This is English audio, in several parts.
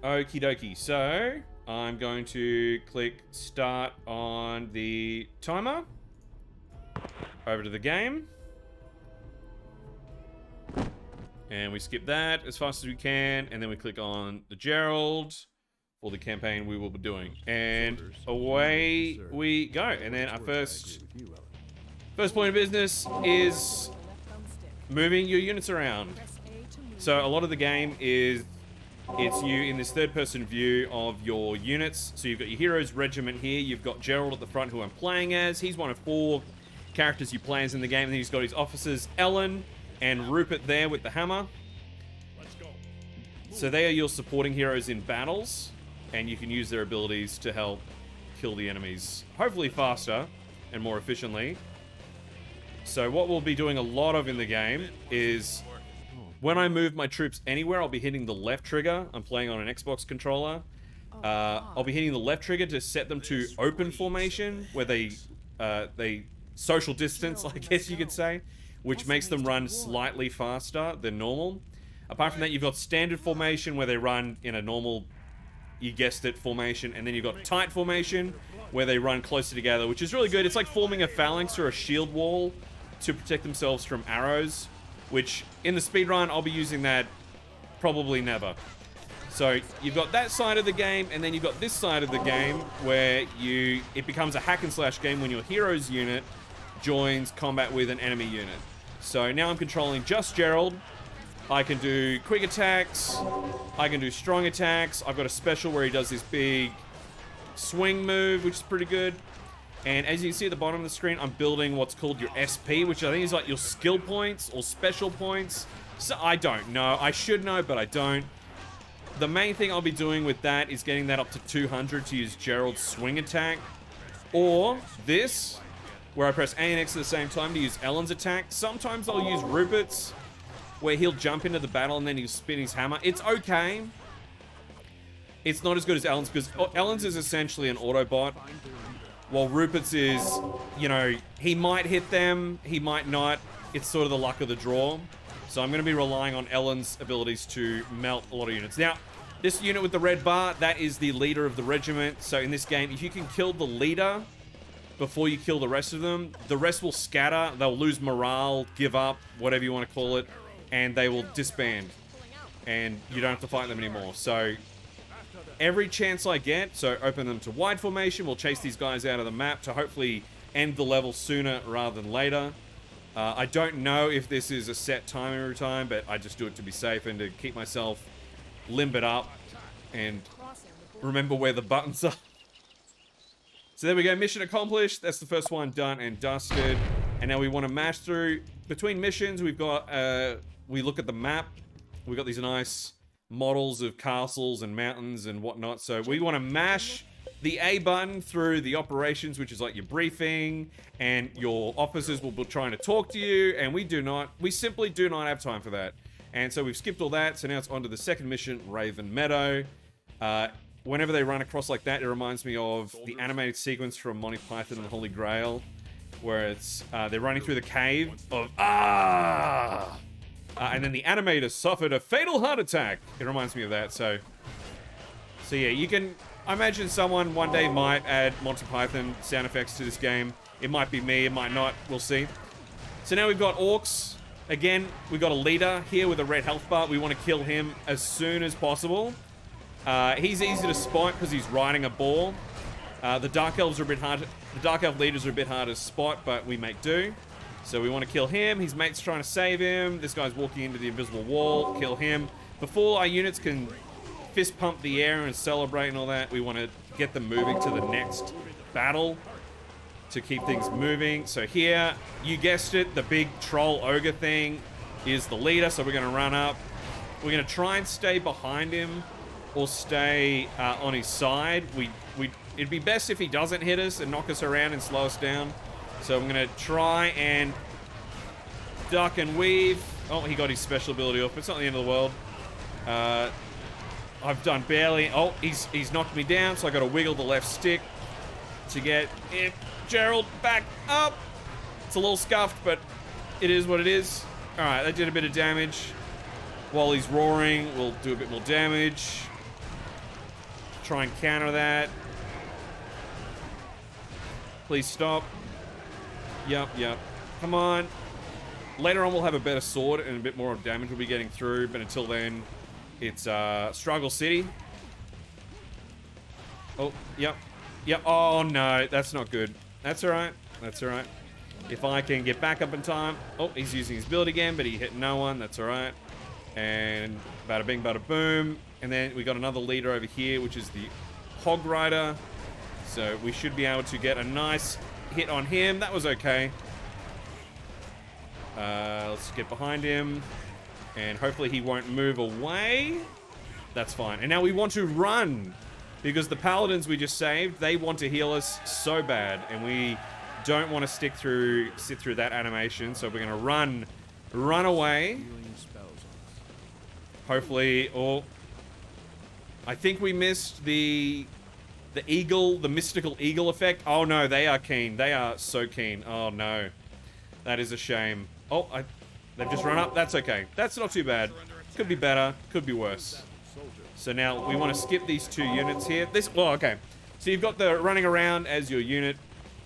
Okie dokie. So I'm going to click start on the timer. Over to the game. And we skip that as fast as we can. And then we click on the Gerald for the campaign we will be doing. And away we go. And then our first point of business is moving your units around. So a lot of the game is it's you in this third-person view of your units. So you've got your heroes regiment here. You've got Gerald at the front, who I'm playing as. He's one of 4 characters you play as in the game. And then he's got his officers, Ellen and Rupert there with the hammer. So they are your supporting heroes in battles. And you can use their abilities to help kill the enemies, hopefully faster and more efficiently. So what we'll be doing a lot of in the game is when I move my troops anywhere, I'll be hitting the left trigger. I'm playing on an Xbox controller. I'll be hitting the left trigger to set them to open formation, where they social distance, I guess you could say, which makes them run slightly faster than normal. Apart from that, you've got standard formation, where they run in a normal, you guessed it, formation. And then you've got tight formation, where they run closer together, which is really good. It's like forming a phalanx or a shield wall to protect themselves from arrows, which in the speedrun, I'll be using that probably never. So you've got that side of the game, and then you've got this side of the game where it becomes a hack and slash game when your hero's unit joins combat with an enemy unit. So now I'm controlling just Gerald. I can do quick attacks. I can do strong attacks. I've got a special where he does this big swing move, which is pretty good. And as you can see at the bottom of the screen, I'm building what's called your SP, which I think is like your skill points or special points. So I don't know. I should know, but I don't. The main thing I'll be doing with that is getting that up to 200 to use Gerald's swing attack. Or this, where I press A and X at the same time to use Ellen's attack. Sometimes I'll use Rupert's, where he'll jump into the battle and then he'll spin his hammer. It's okay. It's not as good as Ellen's, because Ellen's is essentially an Autobot. While Rupert's is, you know, he might hit them, he might not. It's sort of the luck of the draw. So I'm going to be relying on Ellen's abilities to melt a lot of units. Now, this unit with the red bar, that is the leader of the regiment. So in this game, if you can kill the leader before you kill the rest of them, the rest will scatter. They'll lose morale, give up, whatever you want to call it, and they will disband. And you don't have to fight them anymore. So every chance I get, so open them to wide formation. We'll chase these guys out of the map to hopefully end the level sooner rather than later. I don't know if this is a set time every time, but I just do it to be safe and to keep myself limbered up and remember where the buttons are. So there we go, mission accomplished. That's the first one done and dusted. And now we want to mash through. Between missions, we've got, we look at the map. We've got these nice models of castles and mountains and whatnot. So we want to mash the A button through the operations, which is like your briefing, and your officers will be trying to talk to you, and we simply do not have time for that. And so we've skipped all that, so now it's on to the second mission, Raven Meadow. Whenever they run across like that, it reminds me of the animated sequence from Monty Python and the Holy Grail, where it's, they're running through the cave of, and then the animator suffered a fatal heart attack. It reminds me of that, so yeah, you can, I imagine someone one day might add Monty Python sound effects to this game. It might be me, it might not, we'll see. So now we've got orcs. Again, we've got a leader here with a red health bar. We want to kill him as soon as possible. He's easy to spot because he's riding a boar. The Dark Elves are a bit hard, the Dark Elf leaders are a bit hard to spot, but we make do. So we want to kill him. His mate's trying to save him. This guy's walking into the invisible wall. Kill him. Before our units can fist pump the air and celebrate and all that, we want to get them moving to the next battle to keep things moving. So here, you guessed it, the big troll ogre thing is the leader, so we're going to run up. We're going to try and stay behind him or stay on his side. It'd be best if he doesn't hit us and knock us around and slow us down. So I'm going to try and duck and weave. Oh, he got his special ability off. It's not the end of the world. I've done barely. Oh, he's knocked me down, so I got to wiggle the left stick to get Gerald back up. It's a little scuffed, but it is what it is. All right, that did a bit of damage. While he's roaring, we'll do a bit more damage. try and counter that. Please stop. Yep. Come on. Later on, we'll have a better sword and a bit more damage we'll be getting through. But until then, it's Struggle City. Oh, yep. Oh, no. That's not good. That's all right. If I can get back up in time. Oh, he's using his build again, but he hit no one. That's all right. And bada bing, bada boom. And then we got another leader over here, which is the Hog Rider. So we should be able to get a nice hit on him. That was okay. Let's get behind him. And hopefully he won't move away. That's fine. And now we want to run. Because the Paladins we just saved, they want to heal us so bad. And we don't want to sit through that animation. So we're going to run away. Hopefully, I think we missed the eagle, the mystical eagle effect. Oh no, they are keen. They are so keen. Oh no. That is a shame. Oh, they've just run up. That's okay. That's not too bad. Could be better. Could be worse. So now we want to skip these 2 units here. Okay. So you've got the running around as your unit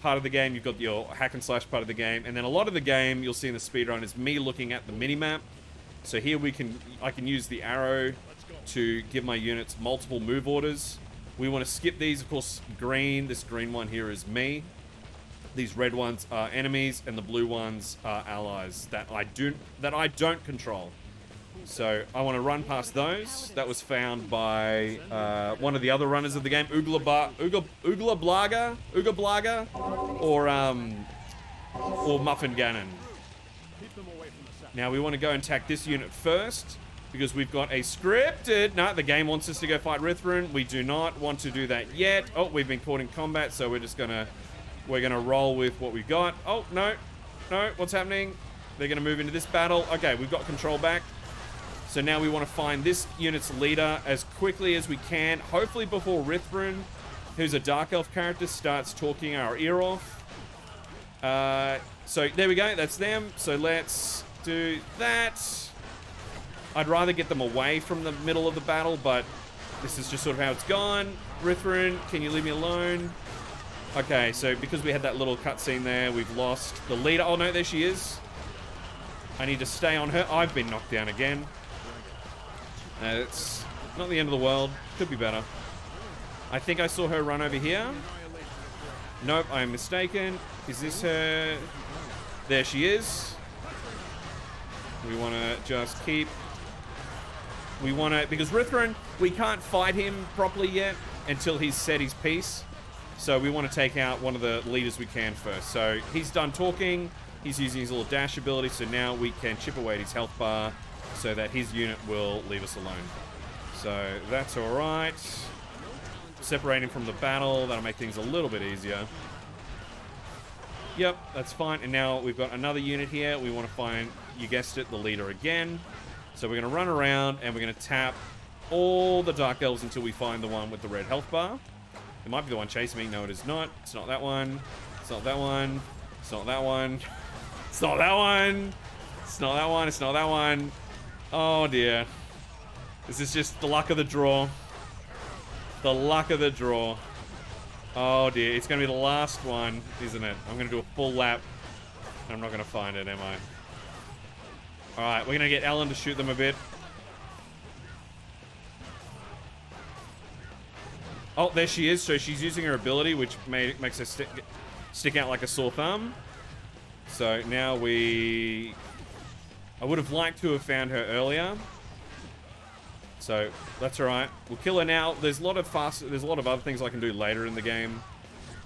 part of the game. You've got your hack and slash part of the game. And then a lot of the game you'll see in the speedrun is me looking at the mini-map. So here I can use the arrow to give my units multiple move orders. We want to skip these. Of course, this green one here is me. These red ones are enemies, and the blue ones are allies that I don't control. So I want to run past those. That was found by one of the other runners of the game, Ugla Blaga, or Muffin Gannon. Now we want to go and attack this unit first, because we've got a scripted... No, the game wants us to go fight Roserain. We do not want to do that yet. Oh, we've been caught in combat, so we're just gonna... We're gonna roll with what we've got. Oh, no. No, what's happening? They're gonna move into this battle. Okay, we've got control back. So now we want to find this unit's leader as quickly as we can. Hopefully before Roserain, who's a Dark Elf character, starts talking our ear off. So there we go. That's them. So let's do that. I'd rather get them away from the middle of the battle, but this is just sort of how it's gone. Roserain, can you leave me alone? Okay, so because we had that little cutscene there, we've lost the leader. Oh no, there she is. I need to stay on her. I've been knocked down again. It's not the end of the world. Could be better. I think I saw her run over here. Nope, I'm mistaken. Is this her? There she is. We want to just keep... We want to... Because Roserain, we can't fight him properly yet until he's said his piece. So we want to take out one of the leaders we can first. So he's done talking. He's using his little dash ability. So now we can chip away at his health bar so that his unit will leave us alone. So that's all right. Separate him from the battle. That'll make things a little bit easier. Yep, that's fine. And now we've got another unit here. We want to find, you guessed it, the leader again. So we're going to run around and we're going to tap all the Dark Elves until we find the one with the red health bar. It might be the one chasing me. No, it is not. It's not that one. It's not that one. It's not that one. It's not that one. It's not that one. It's not that one. Oh, dear. This is just the luck of the draw. The luck of the draw. Oh, dear. It's going to be the last one, isn't it? I'm going to do a full lap. I'm not going to find it, am I? Alright, we're going to get Ellen to shoot them a bit. Oh, there she is. So she's using her ability, which makes her stick out like a sore thumb. So now I would have liked to have found her earlier. So that's all right. We'll kill her now. There's a lot of other things I can do later in the game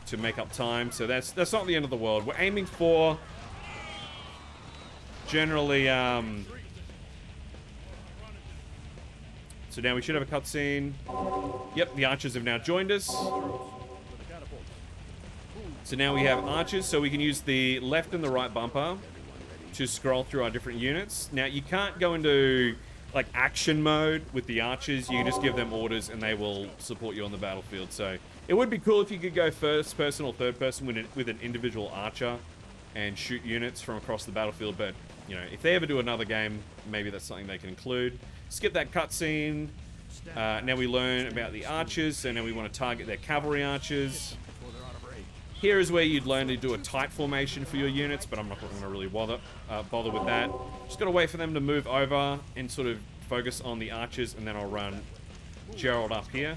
to make up time. So that's not the end of the world. We're aiming for generally. So now we should have a cutscene. Yep, the archers have now joined us. So now we have archers, so we can use the left and the right bumper to scroll through our different units. Now, you can't go into like action mode with the archers. You can just give them orders and they will support you on the battlefield. So it would be cool if you could go first person or third person with an individual archer and shoot units from across the battlefield. But, you know, if they ever do another game, maybe that's something they can include. Skip that cutscene. Now we learn about the archers, so now we want to target their cavalry archers. Here is where you'd learn to do a tight formation for your units, but I'm not going to really bother with that. Just got to wait for them to move over and sort of focus on the archers, and then I'll run Gerald up here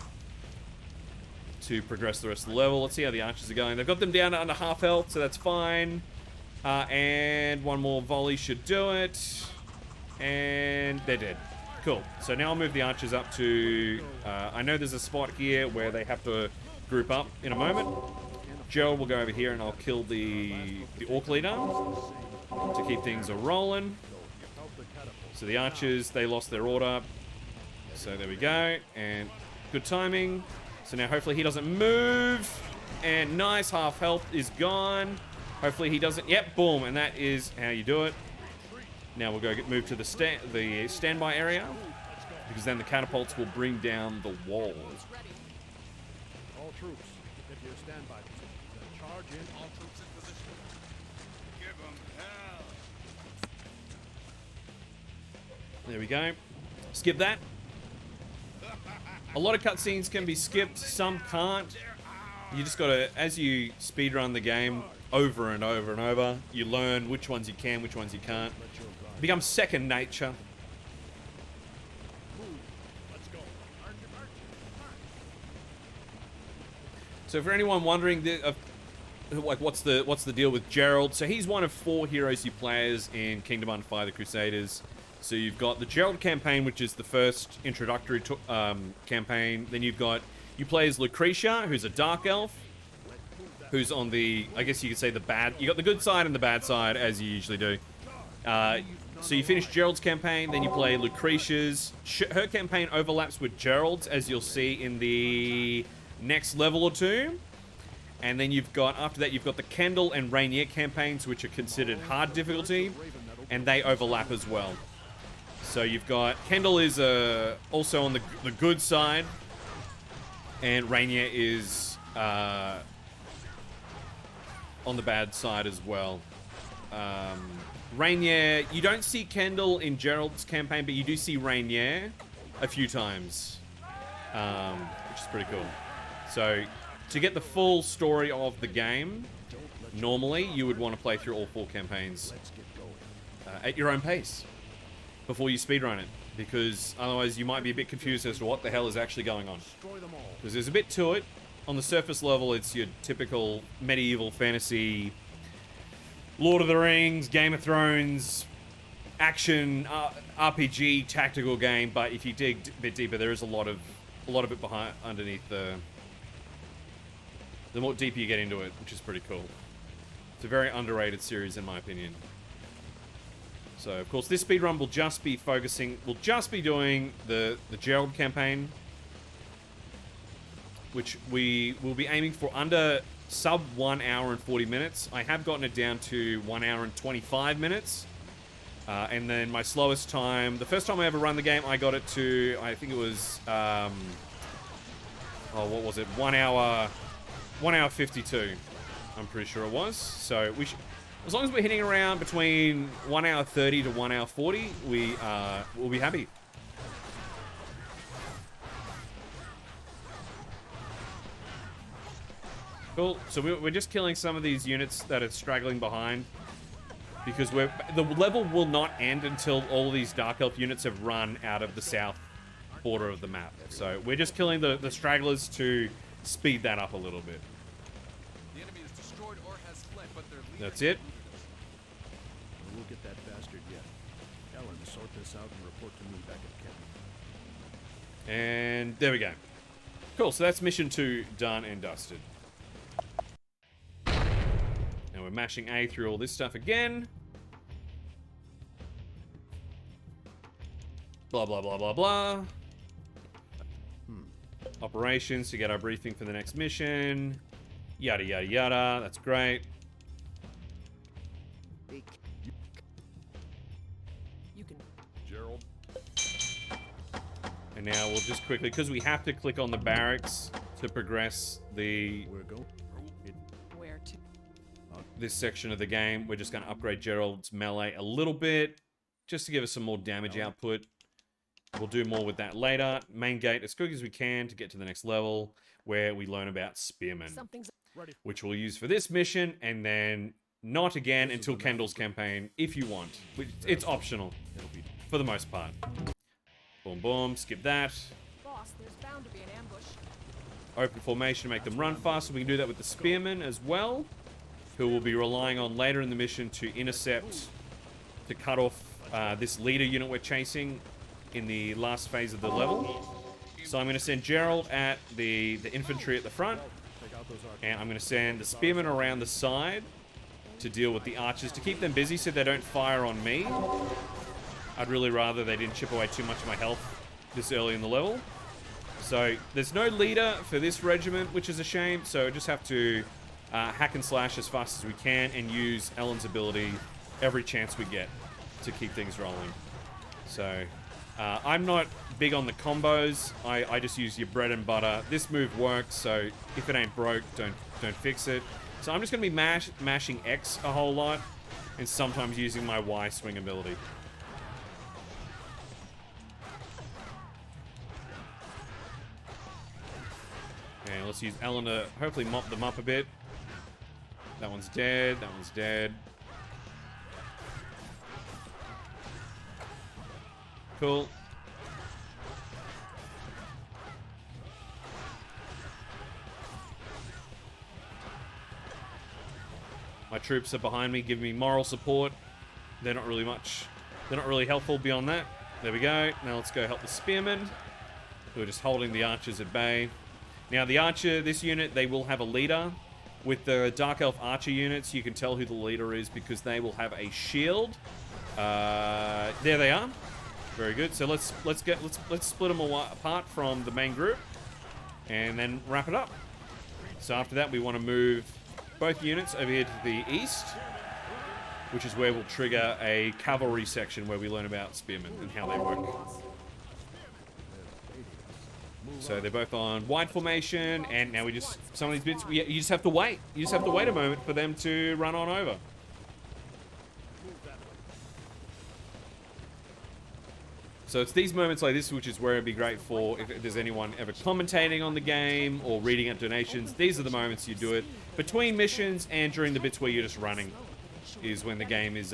to progress the rest of the level. Let's see how the archers are going. They've got them down to under half health, so that's fine. And one more volley should do it. And they're dead. Cool. So now I'll move the archers up to... I know there's a spot here where they have to group up in a moment. Gerald will go over here and I'll kill the orc leader to keep things a-rolling. So the archers, they lost their order. So there we go. And good timing. So now hopefully he doesn't move. And nice, half health is gone. Hopefully he doesn't. Yep, boom. And that is how you do it. Now we'll go move to the standby area, because then the catapults will bring down the walls. All troops, get to your standby position. Charge in. All troops in position. Give them hell. There we go. Skip that. A lot of cutscenes can be skipped, some can't. You just gotta, as you speedrun the game over and over and over, you learn which ones you can, which ones you can't. It becomes second nature. So for anyone wondering, like what's the deal with Gerald? So he's one of 4 heroes you play as in Kingdom Under Fire: The Crusaders. So you've got the Gerald campaign, which is the first introductory campaign. Then you play as Lucretia, who's a dark elf, who's on the, I guess you could say the bad. You got the good side and the bad side, as you usually do. So you finish Gerald's campaign, then you play Lucretia's. Her campaign overlaps with Gerald's, as you'll see in the next level or two. And then after that, you've got the Kendall and Rainier campaigns, which are considered hard difficulty, and they overlap as well. So you've got, Kendall is also on the good side, and Rainier is on the bad side as well. Rainier, you don't see Kendall in Gerald's campaign, but you do see Rainier a few times, which is pretty cool. So, to get the full story of the game, normally you would want to play through all 4 campaigns at your own pace before you speedrun it, because otherwise you might be a bit confused as to what the hell is actually going on. Because there's a bit to it. On the surface level, it's your typical medieval fantasy, Lord of the Rings, Game of Thrones, action, RPG, tactical game. But if you dig a bit deeper, there is a lot of it behind, underneath the more deeper you get into it, which is pretty cool. It's a very underrated series, in my opinion. So, of course, this speedrun will just be doing the Gerald campaign, which we will be aiming for under sub 1 hour and 40 minutes. I have gotten it down to 1 hour and 25 minutes. And then my slowest time, the first time I ever run the game, I got it to, I think it was, what was it? 1 hour 52. I'm pretty sure it was. So as long as we're hitting around between 1 hour 30 to 1 hour 40, we'll be happy. Cool. So we're just killing some of these units that are straggling behind, because the level will not end until all of these Dark Elf units have run out of the south border of the map. So we're just killing the stragglers to speed that up a little bit. The enemy is destroyed or has fled, but their leader... That's it. We'll get that bastard yet. Ellen, sort this out and report to me back at camp. And there we go. Cool. So that's mission 2 done and dusted. Now we're mashing A through all this stuff again. Blah, blah, blah, blah, blah. Operations to get our briefing for the next mission. Yada, yada, yada. That's great. You can... Gerald. And now we'll just quickly, because we have to click on the barracks to progress the... Where go? Where to? This section of the game, we're just going to upgrade Gerald's melee a little bit, just to give us some more damage output. We'll do more with that later. Main gate as quick as we can to get to the next level where we learn about spearmen, Something's Ready. which we'll use for this mission, and then not again until Kendall's campaign if you want. It's optional It'll be for the most part. Boom, boom, skip that. boss. There's bound to be an ambush. Open formation, make them run faster. We can do that with the spearmen as well, who we'll be relying on later in the mission to intercept, to cut off this leader unit we're chasing in the last phase of the level. So I'm going to send Gerald at the infantry at the front, take out those archers. and I'm going to send the spearmen around the side to deal with the archers, to keep them busy so they don't fire on me. I'd really rather they didn't chip away too much of my health this early in the level. So there's no leader for this regiment, which is a shame, so I just have to hack and slash as fast as we can and use Ellen's ability every chance we get to keep things rolling. So I'm not big on the combos. I just use your bread and butter. This move works, so if it ain't broke, don't fix it. So I'm just going to be mashing X a whole lot, and sometimes using my Y swing ability. And let's use Ellen to hopefully mop them up a bit. That one's dead. That one's dead. Cool. My troops are behind me, giving me moral support. They're not really much. They're not really helpful beyond that. There we go. Now let's go help the spearmen, who are just holding the archers at bay. Now the archer, this unit, they will have a leader. With the Dark Elf archer units, you can tell who the leader is because they will have a shield. There they are. Very good. So let's split them apart from the main group, and then wrap it up. So after that, we want to move both units over here to the east, which is where we'll trigger a cavalry section where we learn about spearmen and how they work. So they're both on wide formation, and now we just, some of these bits, you just have to wait. You just have to wait a moment for them to run on over. So it's these moments like this which is where it'd be great for if there's anyone ever commentating on the game or reading out donations. These are the moments you do it. Between missions and during the bits where you're just running is when the game is,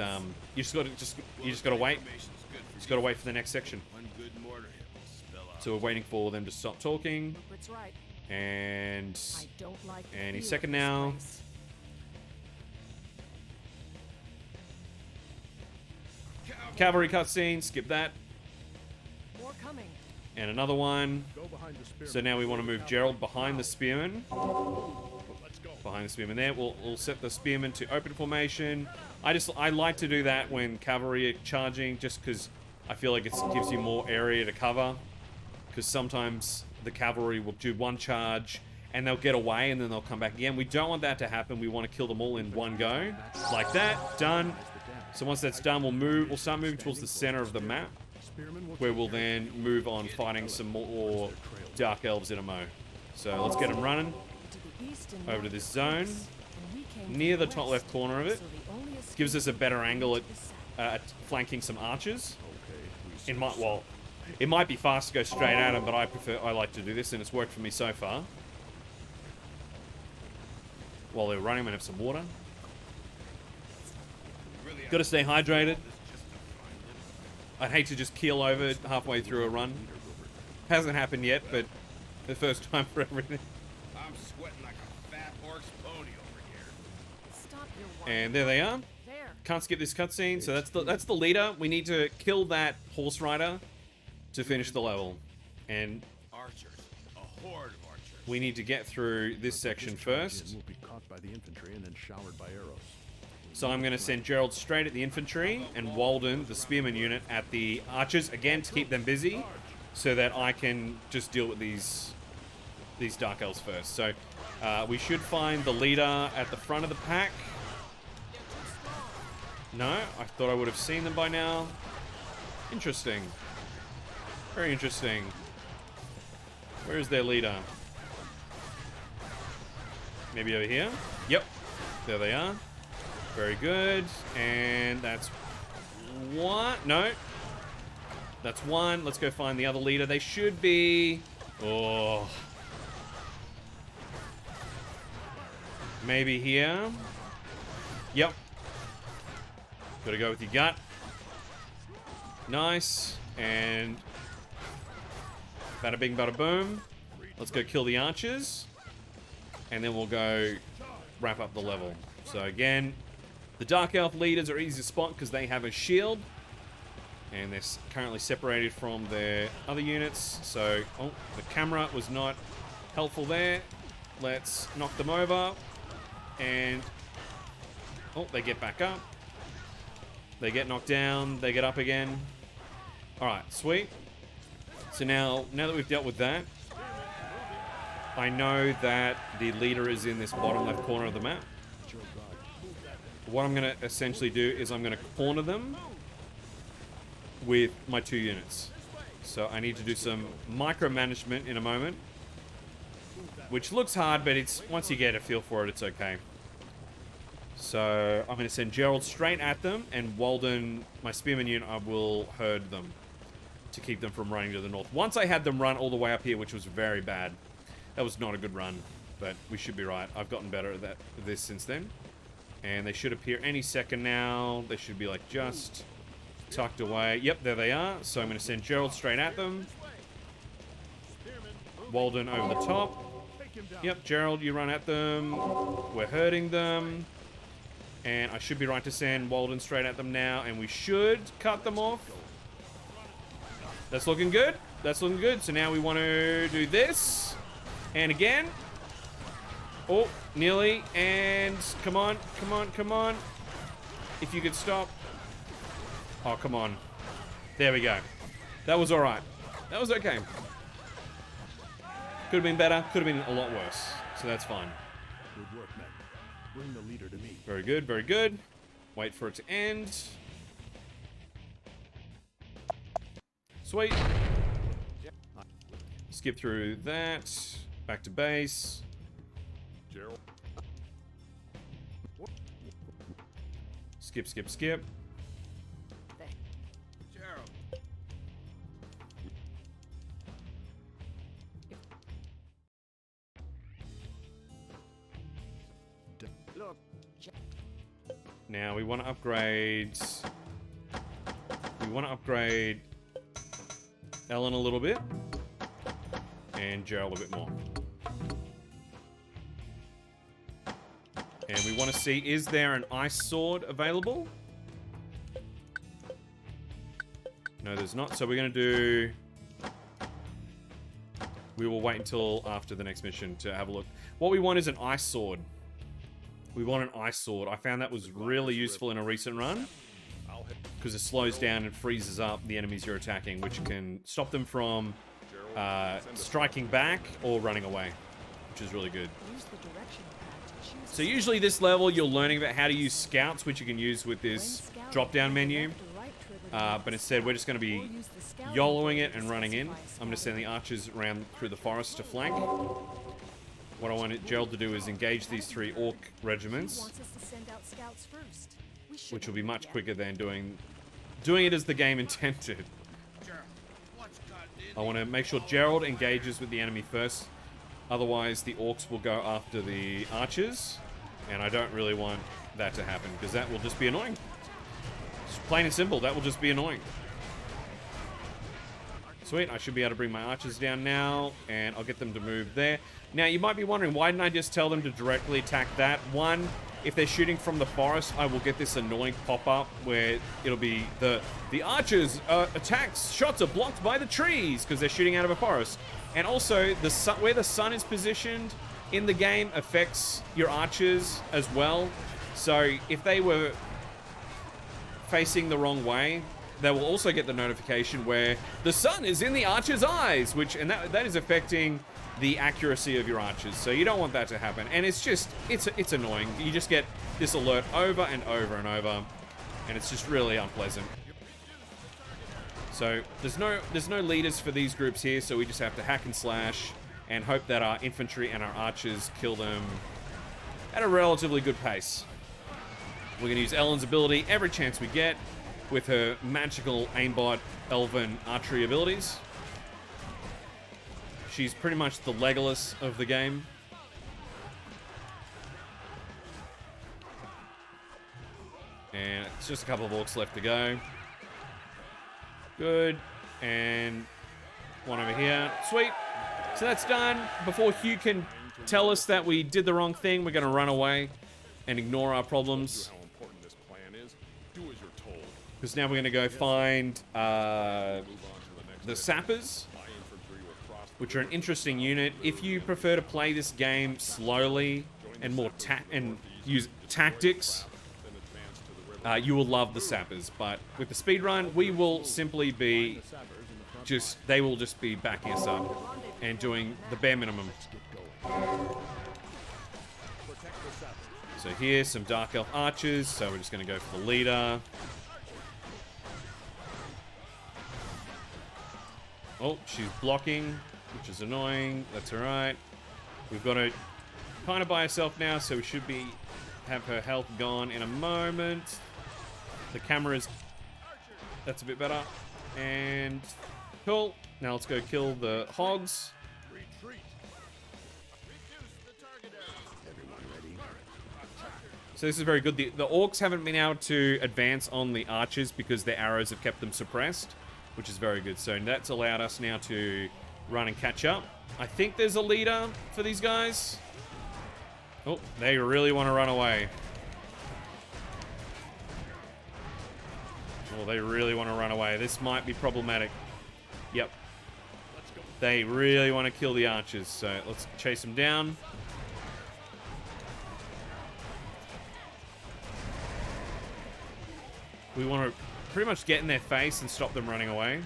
you just gotta wait. You just gotta wait for the next section. So we're waiting for them to stop talking. Rupert's right. And I don't like the any feel second of this now. place. Cavalry cutscene, skip that. More coming. And another one. Go behind the spearmen. So now we want to move Gerald behind the spearman. Let's go. Behind the spearman there. We'll set the spearman to open formation. I like to do that when cavalry are charging, just because I feel like it gives you more area to cover. Because sometimes the cavalry will do one charge and they'll get away and then they'll come back again. We don't want that to happen. We want to kill them all in one go. Like that. Done. So once that's done, we'll start moving towards the center of the map, where we'll then move on fighting some more Dark Elves in a mo. So let's get them running To the east and over to this zone. and we came Near to the top west, left corner of it. so the only escape Gives us a better angle to the south. at flanking some archers. Okay. It might be fast to go straight at them, but I like to do this, and it's worked for me so far. While they're running, I'm gonna have some water. Got to stay hydrated. I'd hate to just keel over halfway through a run. Hasn't happened yet, but the first time for everything. I'm sweating like a fat horse pony over here. Stop your whining. And there they are. There. Can't skip this cutscene. So that's the leader. We need to kill that horse rider to finish the level, and Archers. A horde of archers. we need to get through this section first. We'll be caught by the infantry and then showered by arrows. So I'm going to send Gerald straight at the infantry and Walden, the spearman unit, at the archers, again to keep them busy, so that I can just deal with these Dark Elves first. So we should find the leader at the front of the pack. No, I thought I would have seen them by now. Interesting. Very interesting. Where is their leader? Maybe over here? Yep. There they are. Very good. And that's what? No. That's one. Let's go find the other leader. They should be... Oh. Maybe here. Yep. Gotta go with your gut. Nice. And... Bada bing, bada boom. Let's go kill the archers. And then we'll go wrap up the level. So again, the Dark Elf leaders are easy to spot because they have a shield. And they're currently separated from their other units. So, oh, the camera was not helpful there. Let's knock them over. And, oh, they get back up. They get knocked down. They get up again. Alright, sweet. So now that we've dealt with that, I know that the leader is in this bottom left corner of the map. What I'm going to essentially do is I'm going to corner them with my 2 units. So I need to do some micromanagement in a moment, which looks hard, but it's once you get a feel for it, it's okay. So I'm going to send Gerald straight at them, and Walden, my spearman unit, I will herd them to keep them from running to the north. Once I had them run all the way up here, which was very bad. That was not a good run, but we should be right. I've gotten better at this since then. And they should appear any second now. They should be like just tucked away. Yep, there they are. So I'm going to send Gerald straight at them. Walden over the top. Yep, Gerald, you run at them. We're hurting them. And I should be right to send Walden straight at them now. And we should cut them off. That's looking good. That's looking good. So now we want to do this. And again. Oh, nearly. And come on, come on, come on. If you could stop. Oh, come on. There we go. That was all right. That was okay. Could have been better. Could have been a lot worse. So that's fine. Good work, men. Bring the leader to me. Very good, very good. Wait for it to end. Sweet. Skip through that. Back to base. Gerald. Skip, skip, skip. Gerald. Look. Now we want to upgrade. We want to upgrade Ellen a little bit. And Gerald a bit more. And we want to see, is there an ice sword available? No, there's not. So we're going to do... We will wait until after the next mission to have a look. What we want is an ice sword. We want an ice sword. I found that was really useful in a recent run. Because it slows down and freezes up the enemies you're attacking, which can stop them from striking back or running away, which is really good. Use the direction pad to choose So usually this level, you're learning about how to use scouts, which you can use with this drop-down menu. But instead, we're just going to be YOLOing it and running in. I'm going to send the archers around through the forest to flank. What I want Gerald to do is engage these 3 orc regiments, which will be much quicker than doing it as the game intended. I want to make sure Gerald engages with the enemy first. Otherwise, the orcs will go after the archers. And I don't really want that to happen, because that will just be annoying. Just plain and simple, that will just be annoying. Sweet, I should be able to bring my archers down now, and I'll get them to move there. Now, you might be wondering, why didn't I just tell them to directly attack that? One, if they're shooting from the forest, I will get this annoying pop-up where it'll be the archers' attacks, shots are blocked by the trees, because they're shooting out of a forest. And also, the sun, where the sun is positioned in the game affects your archers as well. So, if they were facing the wrong way, they will also get the notification where the sun is in the archer's eyes, and that is affecting the accuracy of your archers. So you don't want that to happen. And it's just, it's annoying. You just get this alert over and over and over, and it's just really unpleasant. So there's no leaders for these groups here, so we just have to hack and slash and hope that our infantry and our archers kill them at a relatively good pace. We're going to use Ellen's ability every chance we get. with her magical aimbot elven archery abilities. She's pretty much the Legolas of the game. And it's just a couple of orcs left to go. Good. And one over here. Sweet. So that's done. Before Hugh can tell us that we did the wrong thing, we're going to run away and ignore our problems. How important this plan is. Do as you're told. Because now we're going to go find Move on to the next the Sappers, My infantry will cross the which are an interesting unit. If you prefer to play this game slowly and more use tactics, then advance to the river. you will love the Sappers. But with the speedrun, we will simply be they will just be backing us up and doing the bare minimum. So here's some Dark Elf archers, so we're just going to go for the leader. Oh, she's blocking, which is annoying. That's alright. We've got her kind of by herself now, so we should have her health gone in a moment. The camera's... That's a bit better. And... Cool. Now let's go kill the hogs. Retreat. Reduce the target area. Everyone ready? So this is very good. The orcs haven't been able to advance on the archers because their arrows have kept them suppressed, which is very good. So that's allowed us now to run and catch up. I think there's a leader for these guys. Oh, they really want to run away. Oh, they really want to run away. This might be problematic. Yep. They really want to kill the archers, so let's chase them down. We want to pretty much get in their face and stop them running away.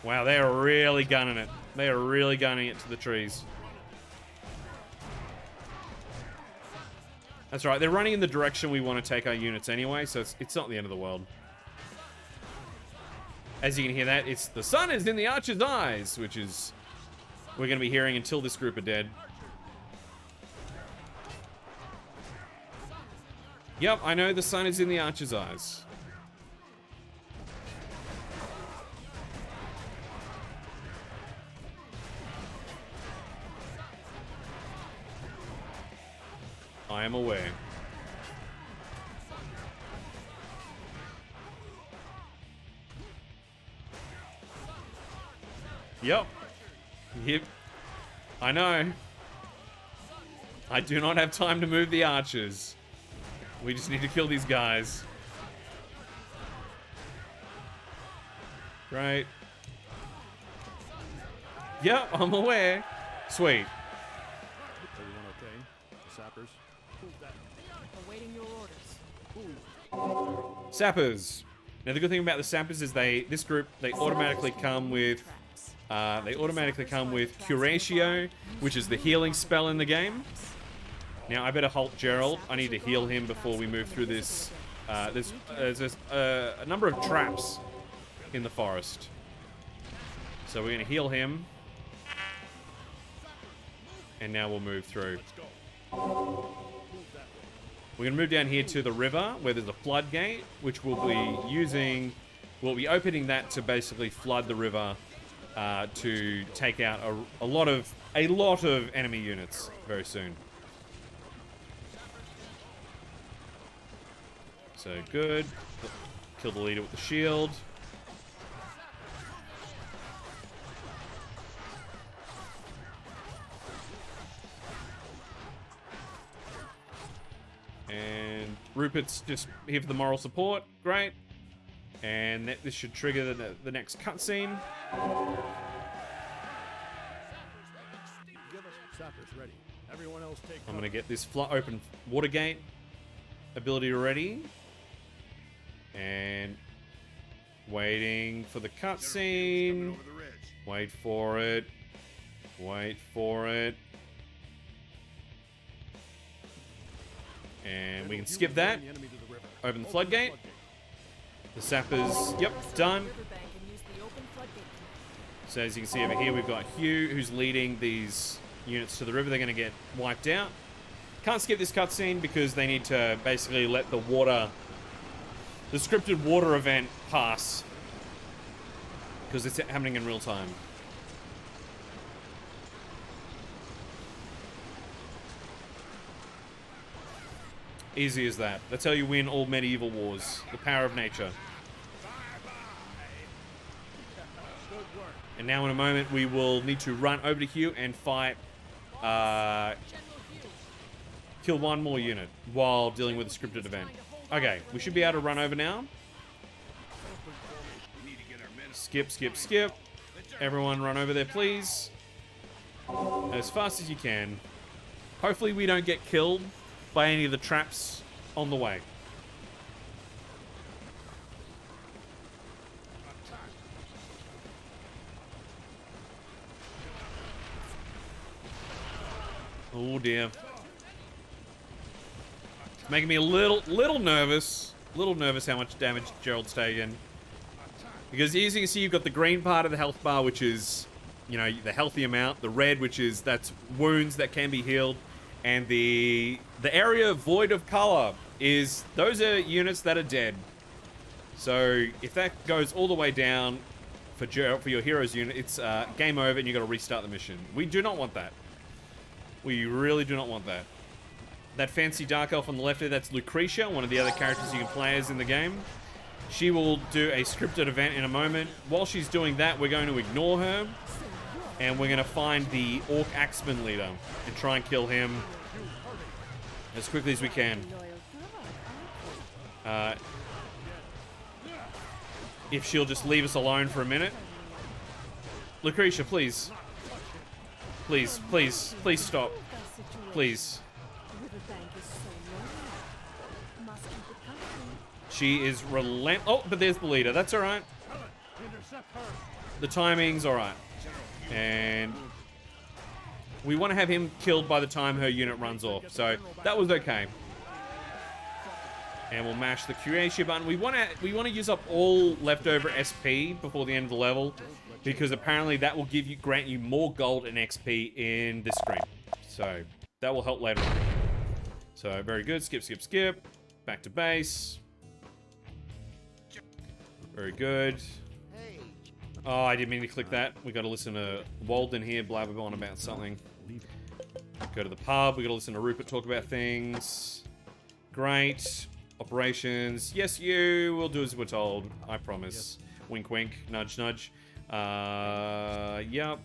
Wow, they are really gunning it. They are really gunning it to the trees. That's right, they're running in the direction we want to take our units anyway, so it's not the end of the world. As you can hear that, it's the sun is in the archer's eyes, which is we're going to be hearing until this group are dead. Yep, I know the sun is in the archer's eyes. I am aware. Yep. Yep. I know. I do not have time to move the archers. We just need to kill these guys. Right. Yep, I'm aware. Sweet. Everyone okay? The sappers? Who's that? Awaiting your orders. Sappers. Now the good thing about the sappers is they automatically come with Curatio, which is the healing spell in the game. Now I better halt Gerald. I need to heal him before we move through this. There's a number of traps in the forest, so we're gonna heal him, and now we'll move through. We're gonna move down here to the river where there's a floodgate, which we'll be using. We'll be opening that to basically flood the river to take out a lot of enemy units very soon. So good. Kill the leader with the shield. And Rupert's just here for the moral support. Great. And this should trigger the next cutscene. Sappers ready. Everyone else take I'm gonna get this open water gate ability ready. And waiting for the cutscene. Over the ridge. Wait for it. Wait for it. And we can skip that. Open the floodgate. The sappers, yep, done. Riverbank and use the open floodgate. So as you can see over here, we've got Hugh, who's leading these units to the river. They're going to get wiped out. Can't skip this cutscene because they need to basically let the scripted water event pass. Because it's happening in real time. Easy as that. That's how you win all medieval wars. The power of nature. And now in a moment we will need to run over to Hugh and fight, kill one more unit while dealing with the scripted event. Okay, we should be able to run over now. Skip, skip, skip. Everyone run over there, please. As fast as you can. Hopefully we don't get killed by any of the traps on the way. Oh dear. It's making me a little nervous. Little nervous how much damage Gerald's taken. Because as you can see, you've got the green part of the health bar, which is, you know, the healthy amount. The red, which is, that's wounds that can be healed. And the area void of color is, those are units that are dead. So if that goes all the way down for your hero's unit, it's game over and you've got to restart the mission. We do not want that. We really do not want that. That fancy dark elf on the left there, that's Lucretia, one of the other characters you can play as in the game. She will do a scripted event in a moment. While she's doing that, we're going to ignore her. And we're going to find the Orc Axeman leader and try and kill him as quickly as we can. If she'll just leave us alone for a minute. Lucretia, please. Please, please, please stop. Please. She is Oh, but there's the leader. That's alright. The timing's alright. And we want to have him killed by the time her unit runs off. So that was okay. And we'll mash the Curatia button. We want to use up all leftover SP before the end of the level, because apparently that will grant you more gold and XP in this screen. So that will help later on. So very good. Skip, skip, skip. Back to base. Very good. Oh, I didn't mean to click that. We got to listen to Walden here blabber on about something. Go to the pub. We got to listen to Rupert talk about things. Great. Operations. Yes, you. We'll do as we're told. I promise. Yes. Wink, wink. Nudge, nudge. Yep.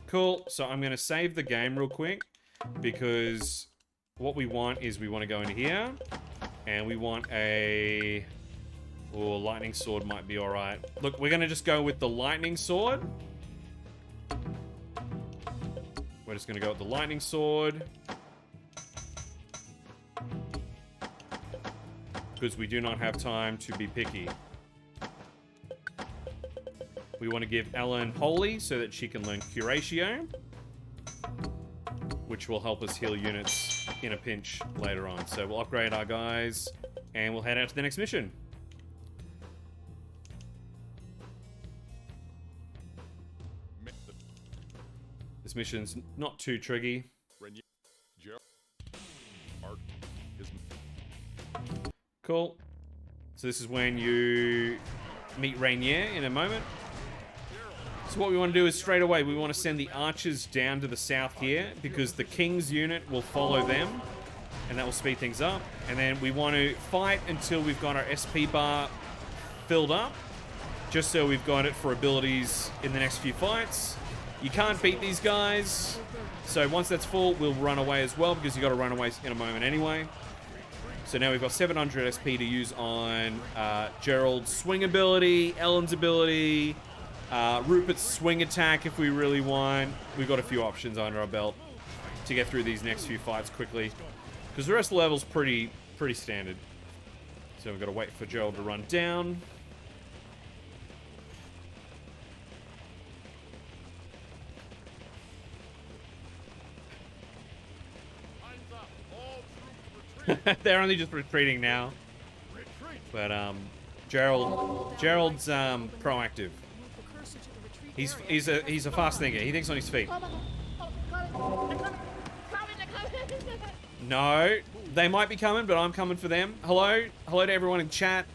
Cool. So I'm going to save the game real quick, because what we want is we want to go into here. And we want a... Oh, lightning sword might be alright. Look, we're going to just go with the lightning sword. We're just going to go with the lightning sword. Because we do not have time to be picky. We want to give Ellen Holy so that she can learn Curatio, which will help us heal units in a pinch later on. So we'll upgrade our guys and we'll head out to the next mission. This mission's not too tricky. Cool. So this is when you meet Rainier in a moment. So what we want to do is straight away, we want to send the archers down to the south here, because the king's unit will follow them, and that will speed things up. And then we want to fight until we've got our SP bar filled up, just so we've got it for abilities in the next few fights. You can't beat these guys, so once that's full, we'll run away as well, because you've got to run away in a moment anyway. So now we've got 700 SP to use on Gerald's swing ability, Ellen's ability, Rupert's swing attack if we really want. We've got a few options under our belt to get through these next few fights quickly, because the rest of the level's pretty standard. So we've got to wait for Gerald to run down. They're only just retreating now. But Gerald's proactive. He's a fast thinker. He thinks on his feet. No, they might be coming, but I'm coming for them. Hello to everyone in chat.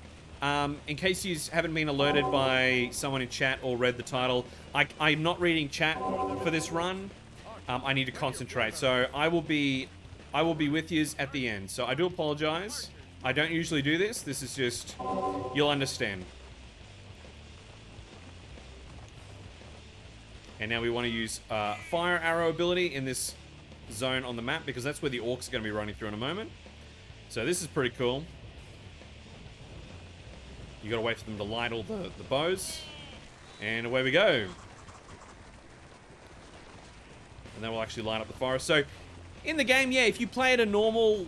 In case you haven't been alerted by someone in chat or read the title, I'm not reading chat for this run. I need to concentrate, so I will be with yous at the end. So I do apologize. I don't usually do this. This is just, you'll understand. And now we want to use fire arrow ability in this zone on the map because that's where the orcs are going to be running through in a moment. So this is pretty cool. You got to wait for them to light all the bows. And away we go. And that will actually light up the forest. So in the game, yeah, if you play at a normal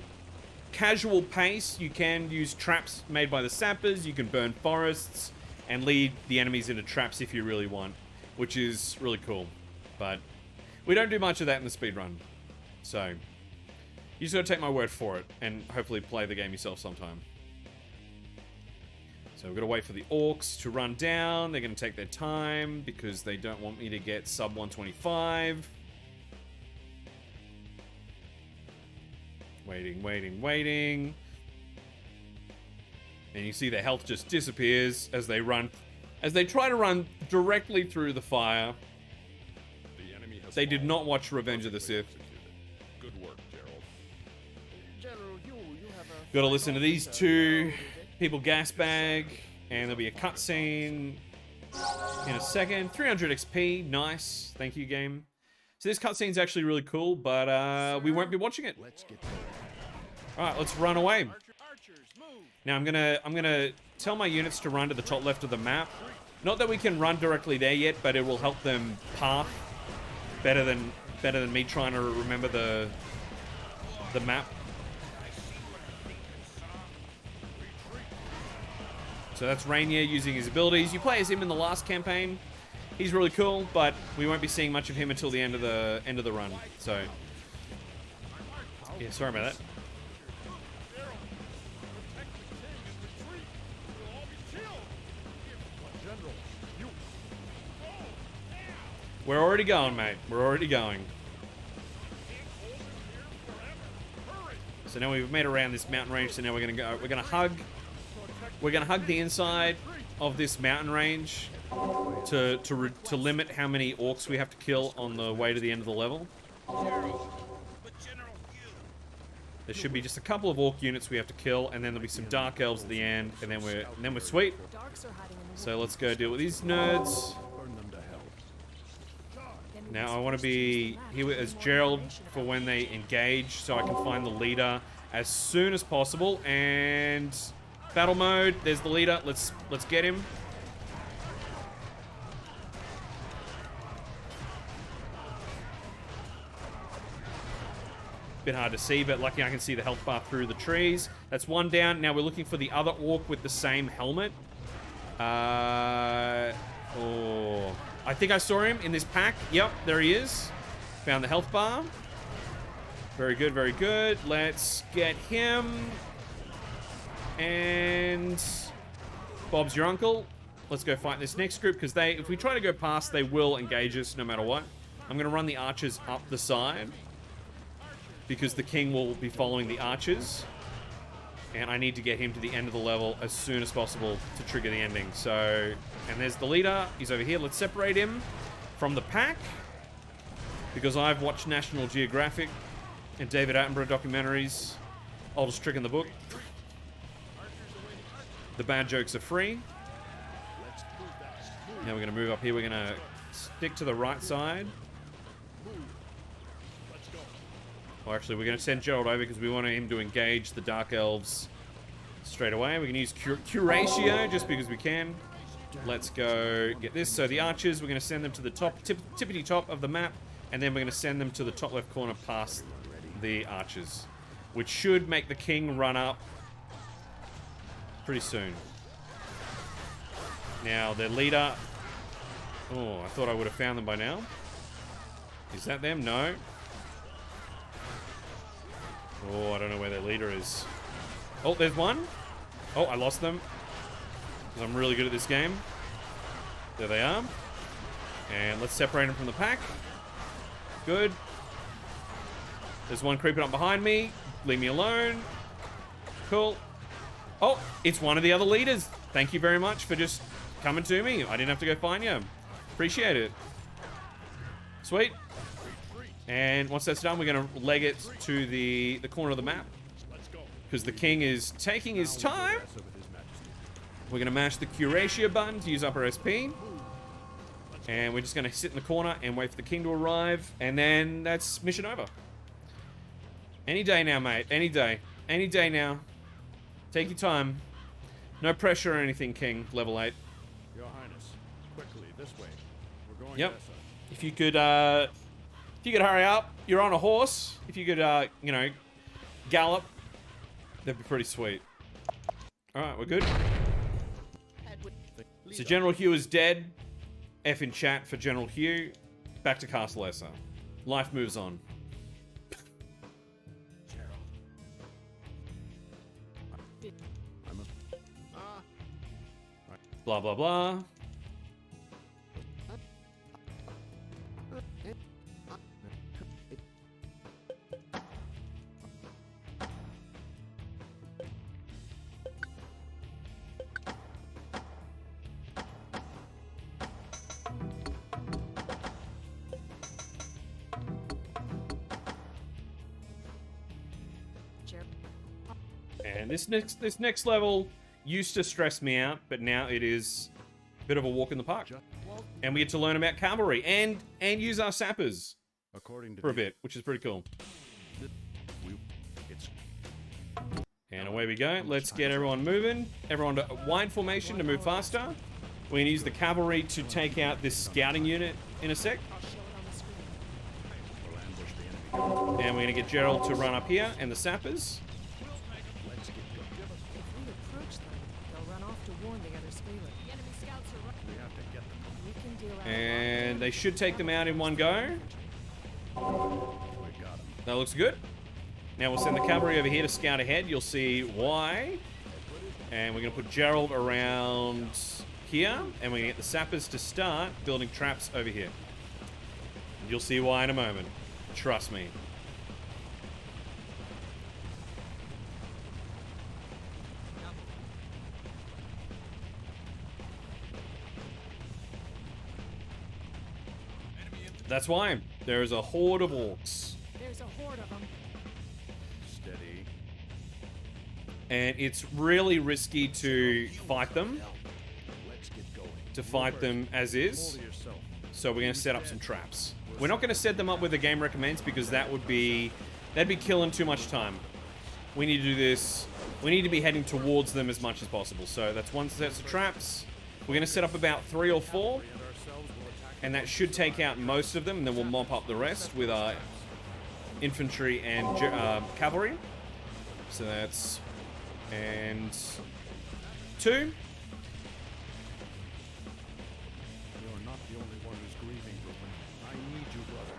casual pace, you can use traps made by the sappers. You can burn forests and lead the enemies into traps if you really want, which is really cool. But we don't do much of that in the speedrun. So you just got to take my word for it and hopefully play the game yourself sometime. So we've got to wait for the orcs to run down. They're going to take their time because they don't want me to get sub 125. Waiting. And you see their health just disappears as they run, as they try to run directly through the fire. They did not watch Revenge of the Sith. Good work, Gerald. General, you have a... Got to listen to these two people gas bag, and there'll be a cutscene in a second. 300 XP, nice. Thank you, game. So this cutscene's actually really cool, but we won't be watching it. Let's get going. All right, let's run away. Archers, move. Now I'm gonna tell my units to run to the top left of the map. Not that we can run directly there yet, but it will help them path better than me trying to remember the map. So that's Rainier using his abilities. You play as him in the last campaign. He's really cool, but we won't be seeing much of him until the end of the run. So yeah, sorry about that. We're already going, mate. We're already going. So now we've made around this mountain range. So now we're gonna go. We're gonna hug the inside of this mountain range to limit how many orcs we have to kill on the way to the end of the level. There should be just a couple of orc units we have to kill, and then there'll be some dark elves at the end, and then we're sweet. So let's go deal with these nerds. Now I want to be here as Gerald for when they engage, so I can find the leader as soon as possible. And battle mode. There's the leader. Let's get him. Bit hard to see, but lucky I can see the health bar through the trees. That's one down. Now we're looking for the other orc with the same helmet. I think I saw him in this pack. Yep, there he is. Found the health bar. Very good, very good. Let's get him. And Bob's your uncle. Let's go fight this next group, because if we try to go past, they will engage us no matter what. I'm going to run the archers up the side, because the king will be following the archers. And I need to get him to the end of the level as soon as possible to trigger the ending. So, and there's the leader. He's over here. Let's separate him from the pack, because I've watched National Geographic and David Attenborough documentaries. Oldest trick in the book. The bad jokes are free. Now we're going to move up here. We're going to stick to the right side. Well, actually, we're going to send Gerald over because we want him to engage the Dark Elves straight away. We can use Curatio just because we can. Let's go get this. So the archers, we're going to send them to the top, tippity top of the map, and then we're going to send them to the top left corner past the archers, which should make the king run up pretty soon. Now, their leader... Oh, I thought I would have found them by now. Is that them? No. Oh, I don't know where their leader is. Oh, there's one. Oh, I lost them. Because I'm really good at this game. There they are. And let's separate them from the pack. Good. There's one creeping up behind me. Leave me alone. Cool. Oh, it's one of the other leaders. Thank you very much for just coming to me. I didn't have to go find you. Appreciate it. Sweet. And once that's done, we're going to leg it to the corner of the map. Because the king is taking his time. We're going to mash the Curatio button to use upper SP. And we're just going to sit in the corner and wait for the king to arrive. And then that's mission over. Any day now, mate. Any day. Any day now. Take your time. No pressure or anything, king. Level 8. Your Highness, quickly, this way. We're going Yep. this way. If you could hurry up. You're on a horse. If you could, you know, gallop. That'd be pretty sweet. Alright, we're good. So General Hugh is dead. F in chat for General Hugh. Back to Castle Essa. Life moves on. Blah, blah, blah. And this next level used to stress me out, but now it is a bit of a walk in the park. And we get to learn about cavalry and use our sappers According to for a bit, which is pretty cool. And away we go. Let's get everyone moving. Everyone to wide formation to move faster. We're going to use the cavalry to take out this scouting unit in a sec. I'll show it on the screen. And we're going to get Gerald to run up here and the sappers. If we approach them, they'll run off to warn the other scaler. The enemy scouts are running. we have to get them. We can deal out And they should take them out in one go. We got them. That looks good. Now we'll send the cavalry over here to scout ahead. You'll see why. And we're going to put Gerald around here. And we're going to get the sappers to start building traps over here. You'll see why in a moment. Trust me. That's why. There is a horde of orcs. There's a horde of them. Steady. And it's really risky to fight them. Let's get going. To fight them as is. Hold yourself. So we're going to set up some traps. We're not going to set them up where the game recommends because that'd be killing too much time. We need to do this. We need to be heading towards them as much as possible. So that's one set of traps. We're going to set up about 3 or 4. And that should take out most of them. And then we'll mop up the rest with our infantry and cavalry. So that's... And... 2. You're not the only one who's grieving, Reuben. I need you, brother.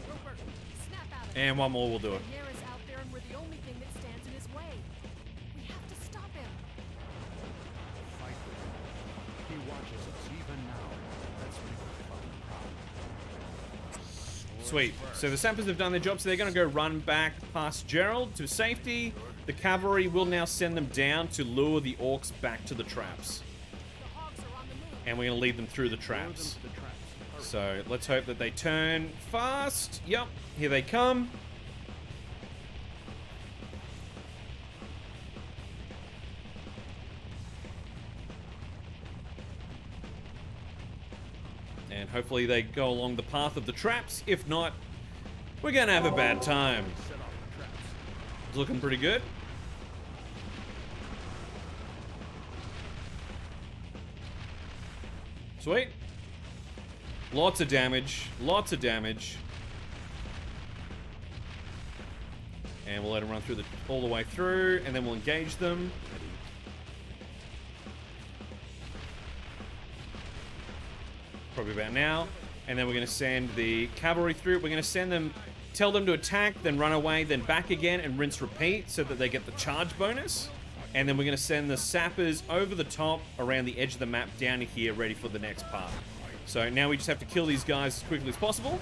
Rupert, snap out of it. And one more will do it. Pierre is out there and we're the only thing that stands in his way. We have to stop him. Fight with him. He watches us even now. Let's make him proud. Sweet. So the sappers have done their job, so they're going to go run back past Gerald to safety. The cavalry will now send them down to lure the orcs back to the traps. The hogs are on the move. And we're going to lead them through the traps. So let's hope that they turn fast. Yep, here they come. And hopefully they go along the path of the traps. If not, we're going to have a bad time. It's looking pretty good. Sweet. Lots of damage. Lots of damage. And we'll let them run through all the way through, and then we'll engage them. Probably about now. And then we're going to send the cavalry through. We're going to send them, tell them to attack, then run away, then back again, and rinse repeat so that they get the charge bonus. And then we're going to send the sappers over the top around the edge of the map down to here, ready for the next part. So now we just have to kill these guys as quickly as possible.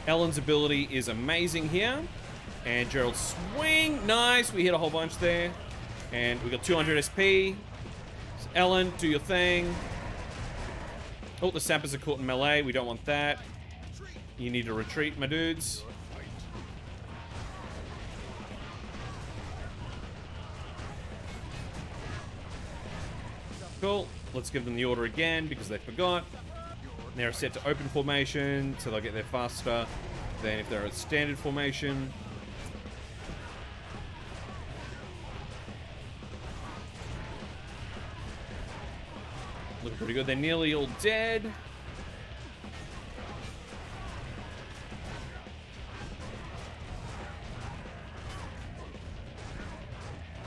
Ellen's ability is amazing here. And Gerald swing. Nice. We hit a whole bunch there. And we got 200 SP. So Ellen, do your thing. Oh, the sappers are caught in melee. We don't want that. You need to retreat, my dudes. Cool. Let's give them the order again because they forgot. They're set to open formation, so they'll get there faster than if they're at standard formation. Looking pretty good. They're nearly all dead.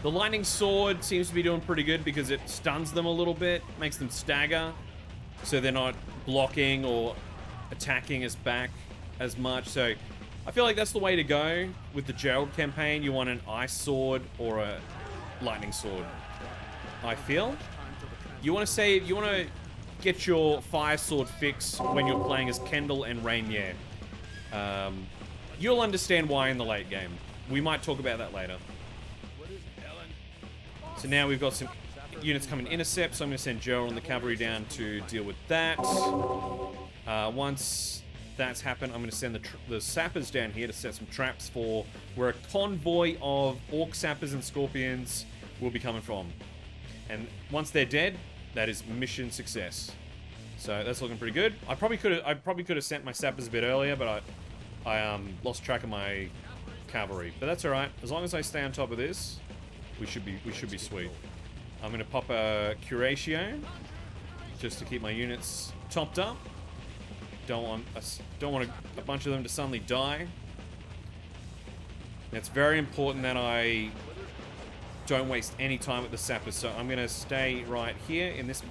The lightning sword seems to be doing pretty good because it stuns them a little bit, makes them stagger, so they're not blocking or attacking us back as much. So I feel like that's the way to go with the Gerald campaign. You want an ice sword or a lightning sword. I feel you want to get your fire sword fix when you're playing as Kendall and Rainier. You'll understand why in the late game. We might talk about that later. So now we've got some units coming intercept, so I'm going to send Gerald and the cavalry down to deal with that. Once that's happened, I'm going to send the sappers down here to set some traps for where a convoy of orc sappers and scorpions will be coming from. And once they're dead, that is mission success. So that's looking pretty good. I probably could have sent my sappers a bit earlier, but I lost track of my cavalry. But that's all right. As long as I stay on top of this, we should be sweet. I'm gonna pop a Curatio just to keep my units topped up. Don't want a bunch of them to suddenly die. It's very important that I don't waste any time with the sappers, so I'm gonna stay right here in this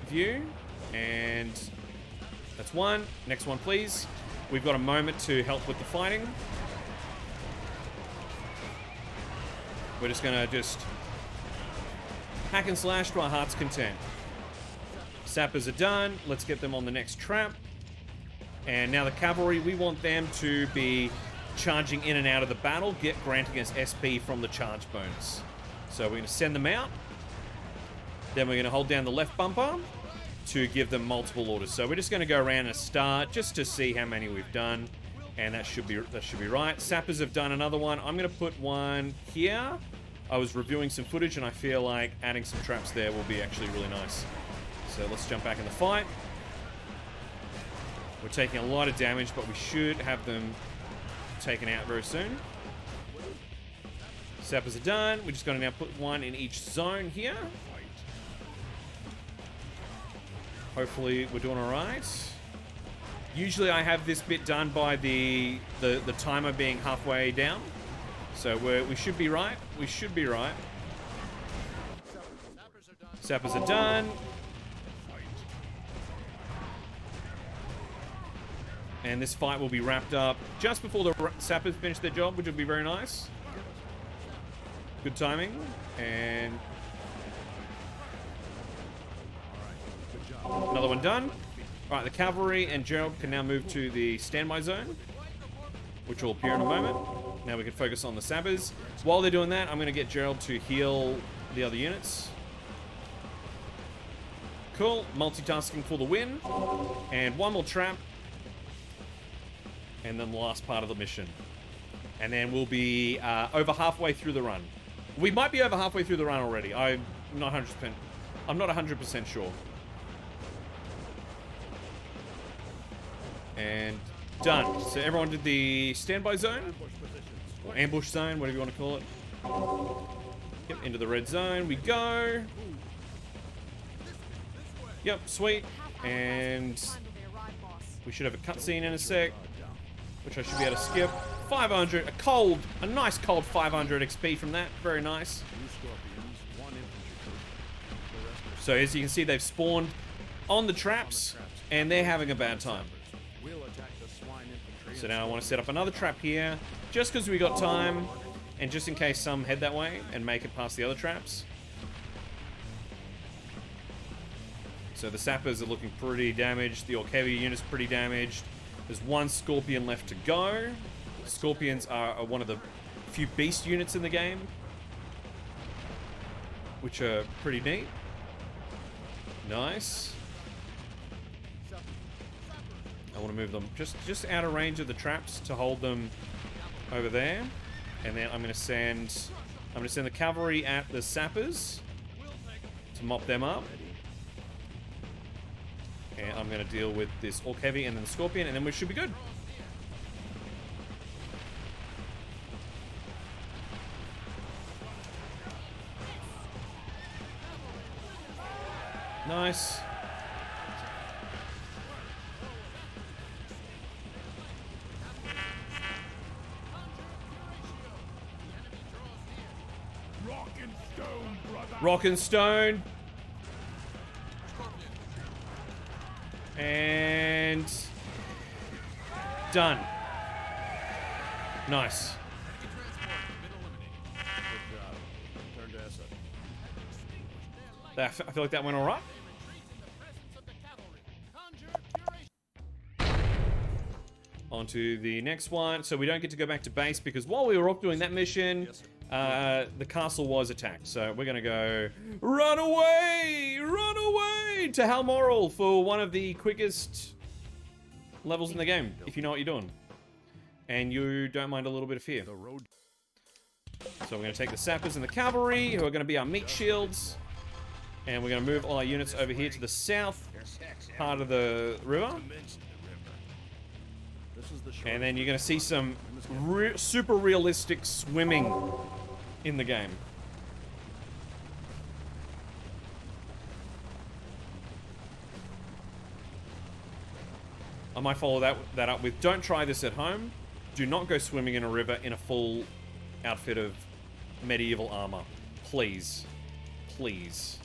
view, and that's one. Next one, please. We've got a moment to help with the fighting. We're just gonna hack and slash to our heart's content. Sappers are done. Let's get them on the next trap. And now the cavalry, we want them to be charging in and out of the battle, granting us SP from the charge bonus. So we're gonna send them out. Then we're gonna hold down the left bumper to give them multiple orders. So we're just gonna go around and start just to see how many we've done. And that should be right. Sappers have done another one. I'm gonna put one here. I was reviewing some footage and I feel like adding some traps there will be actually really nice. So let's jump back in the fight. We're taking a lot of damage, but we should have them taken out very soon. Sappers are done. We're just gonna now put one in each zone here. Hopefully we're doing all right. Usually I have this bit done by the timer being halfway down. So we should be right. We should be right. Sappers are done. And this fight will be wrapped up just before the sappers finish their job, which will be very nice. Good timing. And another one done. Alright, the cavalry and Gerald can now move to the standby zone, which will appear in a moment. Now we can focus on the sappers. While they're doing that, I'm going to get Gerald to heal the other units. Cool. Multitasking for the win. And one more trap. And then the last part of the mission. And then we'll be over halfway through the run. We might be over halfway through the run already. I'm not 100% sure. And done. So everyone did the standby zone, or ambush zone, whatever you want to call it. Yep, into the red zone we go. Yep, sweet. And we should have a cutscene in a sec, which I should be able to skip. 500, a nice cold 500 XP from that. Very nice. So as you can see, they've spawned on the traps, and they're having a bad time. So now I want to set up another trap here, just because we got time, And just in case some head that way and make it past the other traps. So the sappers are looking pretty damaged. The Orc Heavy unit's pretty damaged. There's one Scorpion left to go. Scorpions are one of the few beast units in the game, which are pretty neat. Nice. I want to move them just out of range of the traps to hold them over there. And then I'm going to send the cavalry at the sappers to mop them up. And I'm going to deal with this Orc Heavy and then the Scorpion, and then we should be good. Nice. Rock and stone. And done. Nice. I feel like that went all right. On to the next one. So we don't get to go back to base because while we were off doing that mission, the castle was attacked. So we're going to go run away to Halmoral for one of the quickest levels in the game, if you know what you're doing. And you don't mind a little bit of fear. So we're going to take the sappers and the cavalry, who are going to be our meat shields. And we're going to move all our units over here to the south part of the river. And then you're going to see some super realistic swimming in the game. I might follow that up with, don't try this at home. Do not go swimming in a river in a full outfit of medieval armor. Please. Please.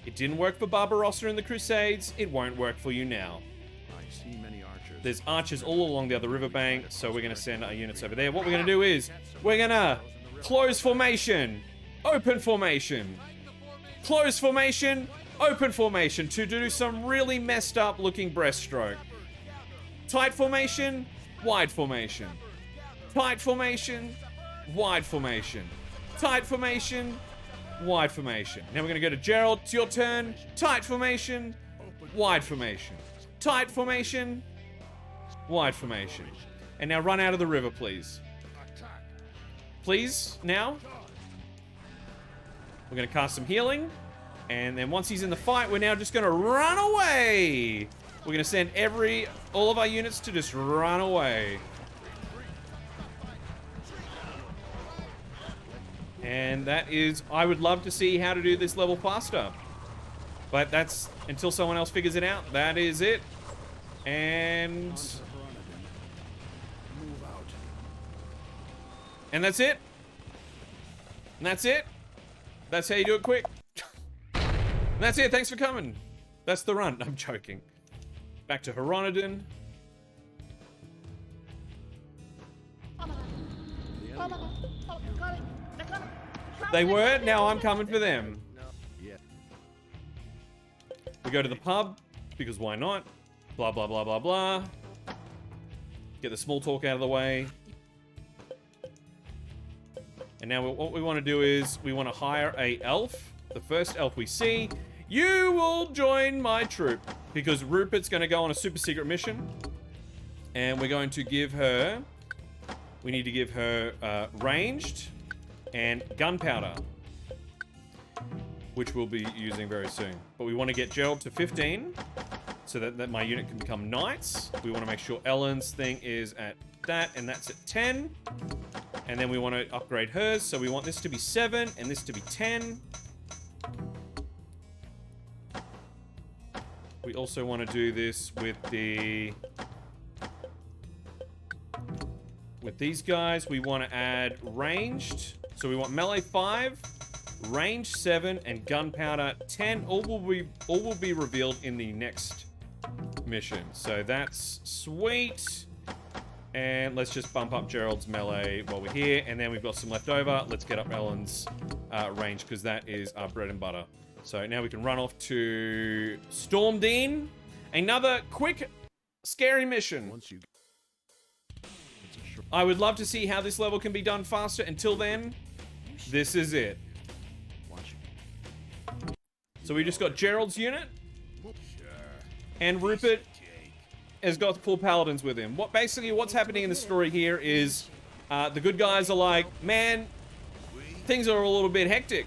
It didn't work for Barbarossa in the Crusades. It won't work for you now. I see many archers. There's archers all along the other riverbank, so we're going to send our units over there. What we're going to do is, we're going to close formation, open formation, close formation, open formation to do some really messed up looking breaststroke. Tight formation, wide formation. Tight formation, wide formation. Tight formation, wide formation. Now we're going to go to Gerald. It's your turn. Tight formation, wide formation. Tight formation, wide formation. And now run out of the river, please. Please, now. We're going to cast some healing. And then once he's in the fight, we're now just going to run away. We're going to send all of our units to just run away. And that is, I would love to see how to do this level faster. But that's, until someone else figures it out, that is it. And that's it. And that's it. That's how you do it quick. And that's it, thanks for coming. That's the run, I'm joking. Back to Hironeiden. They were, now I'm coming for them. We go to the pub, because why not? Blah, blah, blah, blah, blah. Get the small talk out of the way. And now what we want to do is, we want to hire a elf. The first elf we see. You will join my troop. Because Rupert's going to go on a super secret mission. And we're going to give her... We need to give her ranged and gunpowder. Which we'll be using very soon. But we want to get Gerald to 15. So that my unit can become knights. We want to make sure Ellen's thing is at that. And that's at 10. And then we want to upgrade hers. So we want this to be 7 and this to be 10. We also want to do this with these guys. We want to add ranged. So we want melee 5, range 7, and gunpowder 10. All will be revealed in the next mission. So that's sweet. And let's just bump up Gerald's melee while we're here. And then we've got some left over. Let's get up Ellen's range because that is our bread and butter. So now we can run off to Stormdeen. Another quick, scary mission. Once you I would love to see how this level can be done faster. Until then, this is it. watch. So we just got Gerald's unit. And Rupert has got 4 paladins with him. Basically what's happening in the story here is the good guys are like, man, things are a little bit hectic.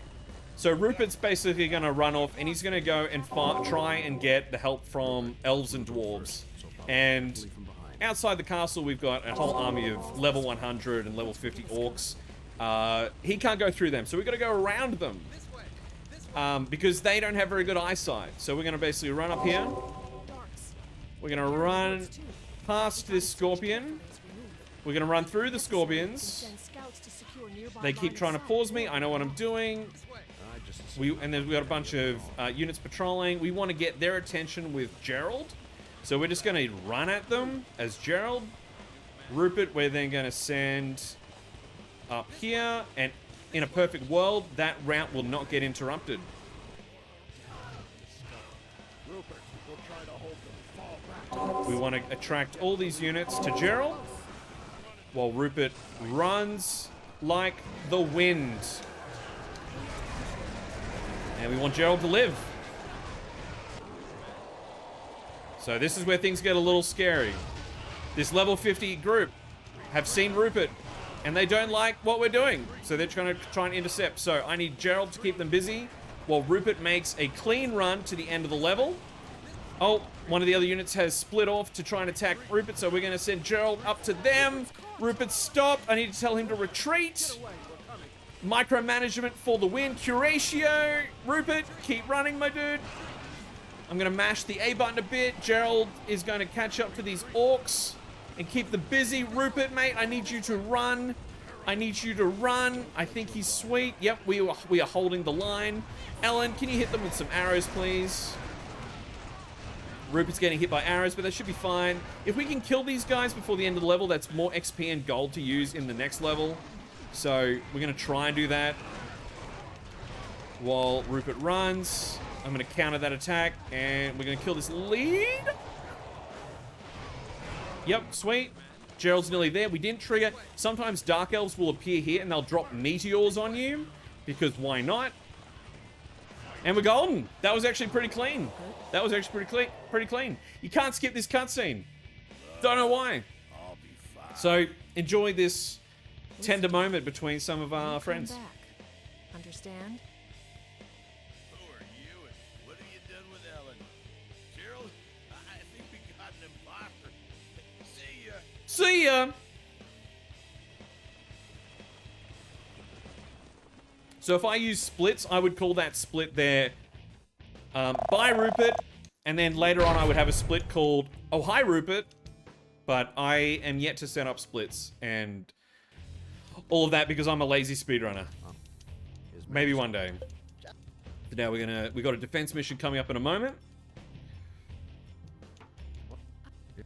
So Rupert's basically going to run off and he's going to go and try and get the help from elves and dwarves. And outside the castle, we've got a whole army of level 100 and level 50 orcs. He can't go through them, so we've got to go around them. Because they don't have very good eyesight. So we're going to basically run up here. We're going to run past this scorpion. We're going to run through the scorpions. They keep trying to pause me. I know what I'm doing. And then we've got a bunch of units patrolling. We want to get their attention with Gerald. So we're just going to run at them as Gerald. Rupert, we're then going to send up here. And in a perfect world, that route will not get interrupted. Rupert will try to hold them. Fall back. We want to attract all these units to Gerald. While Rupert runs like the wind. And we want Gerald to live. So this is where things get a little scary. This level 50 group have seen Rupert and they don't like what we're doing. So they're trying to try and intercept. So I need Gerald to keep them busy while Rupert makes a clean run to the end of the level. Oh, one of the other units has split off to try and attack Rupert. So we're going to send Gerald up to them. Rupert, stop. I need to tell him to retreat. Micromanagement for the win. Curatio. Rupert, keep running, my dude. I'm going to mash the A button a bit. Gerald is going to catch up to these orcs and keep them busy. Rupert, mate, I need you to run. I need you to run. I think he's sweet. Yep, we are holding the line. Ellen, can you hit them with some arrows, please? Rupert's getting hit by arrows, but that should be fine. If we can kill these guys before the end of the level, that's more XP and gold to use in the next level. So we're going to try and do that while Rupert runs. I'm going to counter that attack, and we're going to kill this lead. Yep, sweet. Gerald's nearly there. We didn't trigger. Sometimes Dark Elves will appear here, and they'll drop meteors on you, because why not? And we're golden. That was actually pretty clean. That was actually pretty clean. You can't skip this cutscene. Don't know why. So enjoy this tender moment between some of our friends. Understand? Who are you and what have you done with Ellen? Gerald, I think we got an imposter. See ya. See ya. So if I use splits, I would call that split there by Rupert, and then later on I would have a split called Oh Hi Rupert, but I am yet to set up splits and all of that because I'm a lazy speedrunner. Maybe one day. But now we got a defense mission coming up in a moment.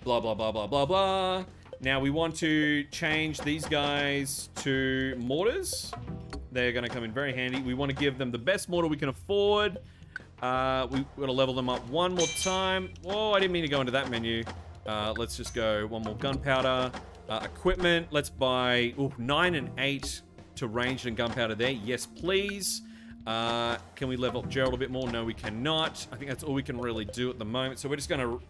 Blah blah blah blah blah blah. Now we want to change these guys to mortars. They're going to come in very handy. We want to give them the best mortar we can afford. We've got to level them up one more time. Whoa, I didn't mean to go into that menu. Let's just go one more gunpowder. Equipment, let's buy 9 and 8 to ranged and gunpowder there. Yes, please. Can we level up Gerald a bit more? No, we cannot. I think that's all we can really do at the moment. So we're just going to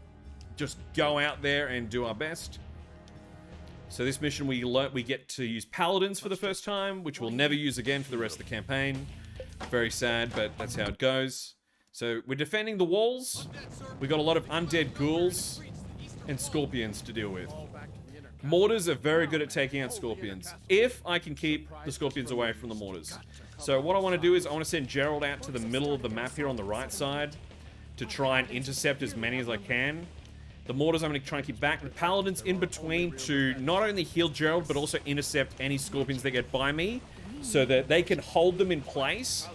just go out there and do our best. So this mission, we get to use paladins for the first time, which we'll never use again for the rest of the campaign. Very sad, but that's how it goes. So we're defending the walls. We got a lot of undead ghouls and scorpions to deal with. Mortars are very good at taking out scorpions, if I can keep the scorpions away from the mortars. So what I want to do is I want to send Gerald out to the middle of the map here on the right side to try and intercept as many as I can. The mortars I'm going to try and keep back. The paladins in between to not only heal Gerald, but also intercept any scorpions that get by me so that they can hold them in place,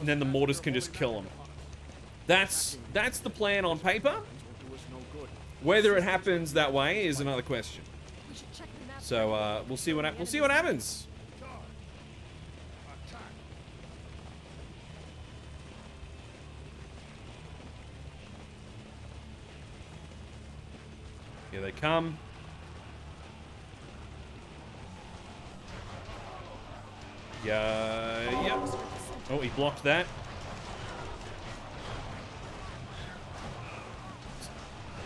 and then the mortars can just kill them. That's the plan on paper. Whether it happens that way is another question. We should check So we'll see what happens. Charge. Attack. Here they come. Yeah. Yep. Oh, he blocked that.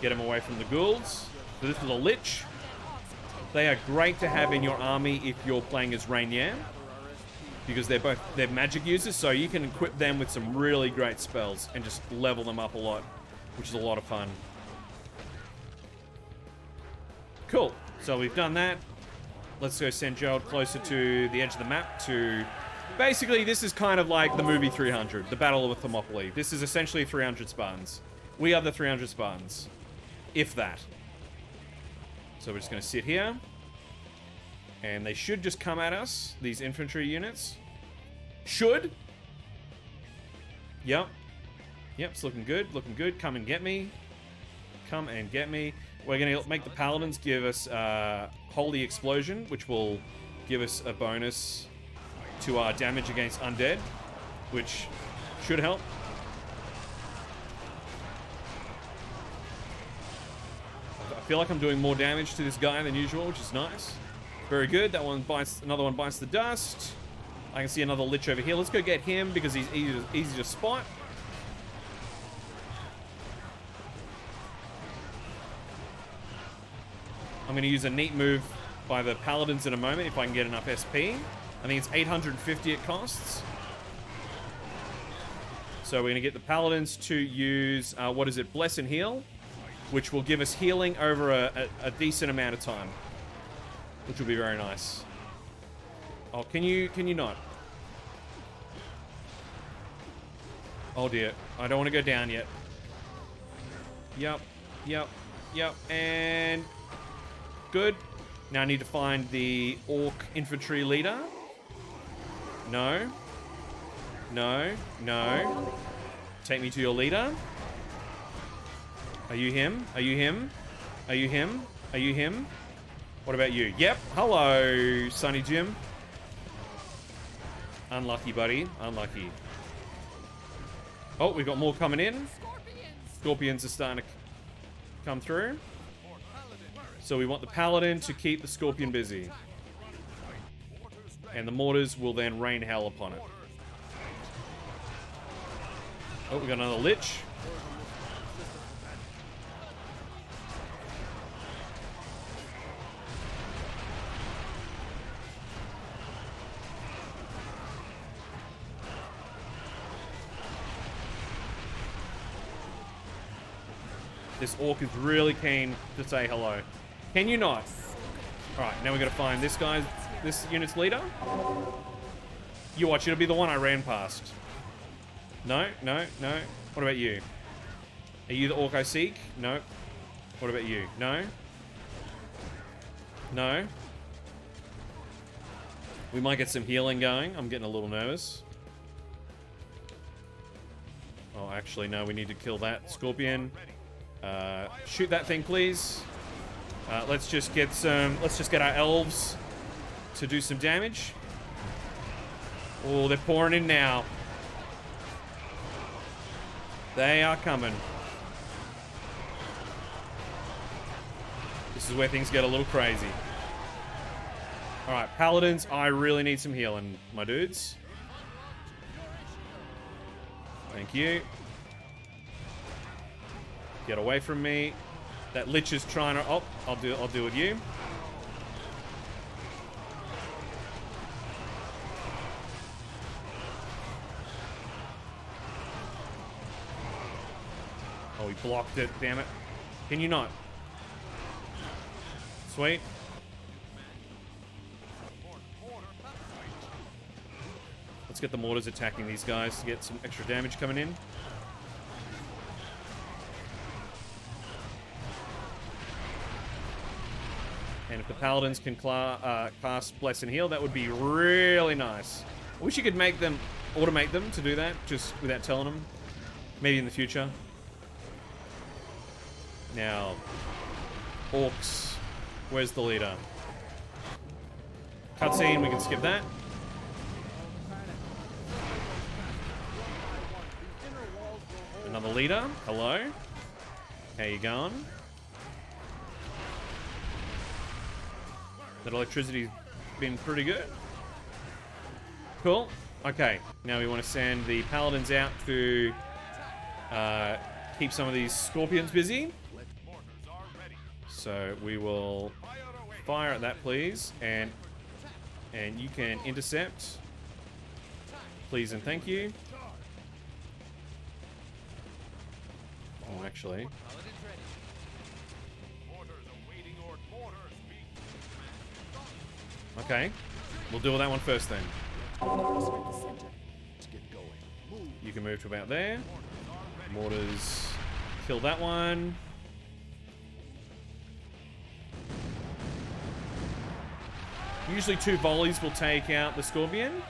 Get him away from the ghouls. So this is a lich. They are great to have in your army if you're playing as Rainier, because they're magic users, so you can equip them with some really great spells and just level them up a lot, which is a lot of fun. Cool. So we've done that. Let's go send Gerald closer to the edge of the map to... Basically, this is kind of like the movie 300, the Battle of Thermopylae. This is essentially 300 Spartans. We are the 300 Spartans. If that. So we're just going to sit here. And they should just come at us, these infantry units. Should. Yep. Yep, it's looking good, looking good. Come and get me. Come and get me. We're going to make the Paladins give us Holy Explosion, which will give us a bonus to our damage against undead, which should help. I feel like I'm doing more damage to this guy than usual, which is nice. Very good. That one bites. Another one bites the dust. I can see another lich over here. Let's go get him because he's easy to spot. I'm going to use a neat move by the Paladins in a moment if I can get enough SP. I think it's 850 it costs. So we're going to get the Paladins to use, what is it, Bless and Heal, which will give us healing over a decent amount of time, which will be very nice. Oh, can you not? Oh dear, I don't want to go down yet. Yep, yep, yep, and good. Now I need to find the orc infantry leader. No. No. No. Take me to your leader. Are you him? Are you him? Are you him? Are you him? What about you? Yep. Hello, Sonny Jim. Unlucky, buddy. Unlucky. Oh, we've got more coming in. Scorpions are starting to come through. So we want the Paladin to keep the Scorpion busy. And the mortars will then rain hell upon it. Oh, we got another lich. This orc is really keen to say hello. Can you not? Alright, now we gotta find this unit's leader. You watch, it'll be the one I ran past. No, no, no. What about you? Are you the orc I seek? No. What about you? No. No. We might get some healing going. I'm getting a little nervous. Oh, actually, no, we need to kill that scorpion. Shoot that thing, please. Let's just get our elves to do some damage. Oh, they're pouring in now. They are coming. This is where things get a little crazy. Alright, Paladins, I really need some healing, my dudes. Thank you. Get away from me. That lich is trying to... Oh, I'll deal with you. Oh, he blocked it. Damn it. Can you not? Sweet. Let's get the mortars attacking these guys to get some extra damage coming in. And if the Paladins can cast Bless and Heal, that would be really nice. I wish you could make them, automate them to do that, just without telling them. Maybe in the future. Now, orcs. Where's the leader? Cutscene, we can skip that. Another leader. Hello. How you going? That electricity's been pretty good. Cool. Okay, now we want to send the paladins out to keep some of these scorpions busy. So we will fire at that, please, and you can intercept. Please and thank you. Oh, actually. Okay, we'll deal with that one first then. You can move to about there. Mortars kill that one. Usually 2 volleys will take out the scorpion.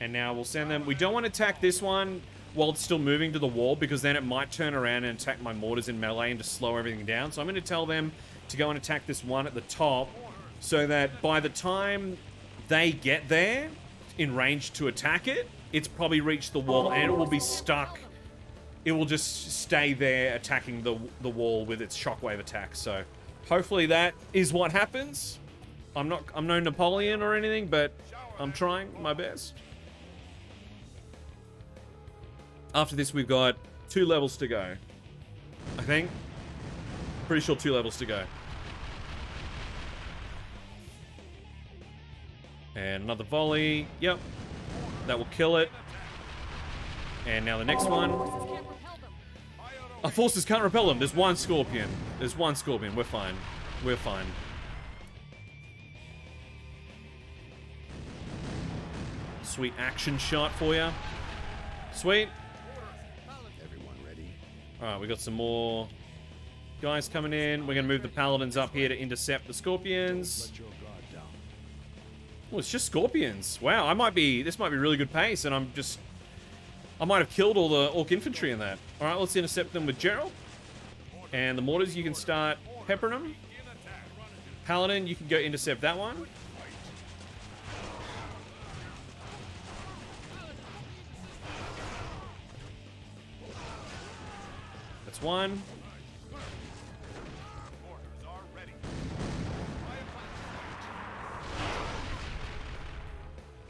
And now we'll send them. We don't want to attack this one while it's still moving to the wall, because then it might turn around and attack my mortars in melee and just slow everything down. So I'm going to tell them to go and attack this one at the top, so that by the time they get there in range to attack it, it's probably reached the wall and it will be stuck. It will just stay there attacking the wall with its shockwave attack. So hopefully that is what happens. I'm no Napoleon or anything, but I'm trying my best. After this, we've got 2 levels to go. I think. Pretty sure 2 levels to go. And another volley. Yep. That will kill it. And now the next one. Our forces can't repel them. There's 1 scorpion. There's 1 scorpion. We're fine. We're fine. Sweet action shot for you. Sweet. Everyone ready? Alright, we got some more guys coming in. We're going to move the paladins up here to intercept the scorpions. Let your guard down. Oh, it's just scorpions. Wow, this might be really good pace, and I might have killed all the orc infantry in that. Alright, let's intercept them with Gerald. And the mortars, you can start peppering them. Paladin, you can go intercept that one. That's one.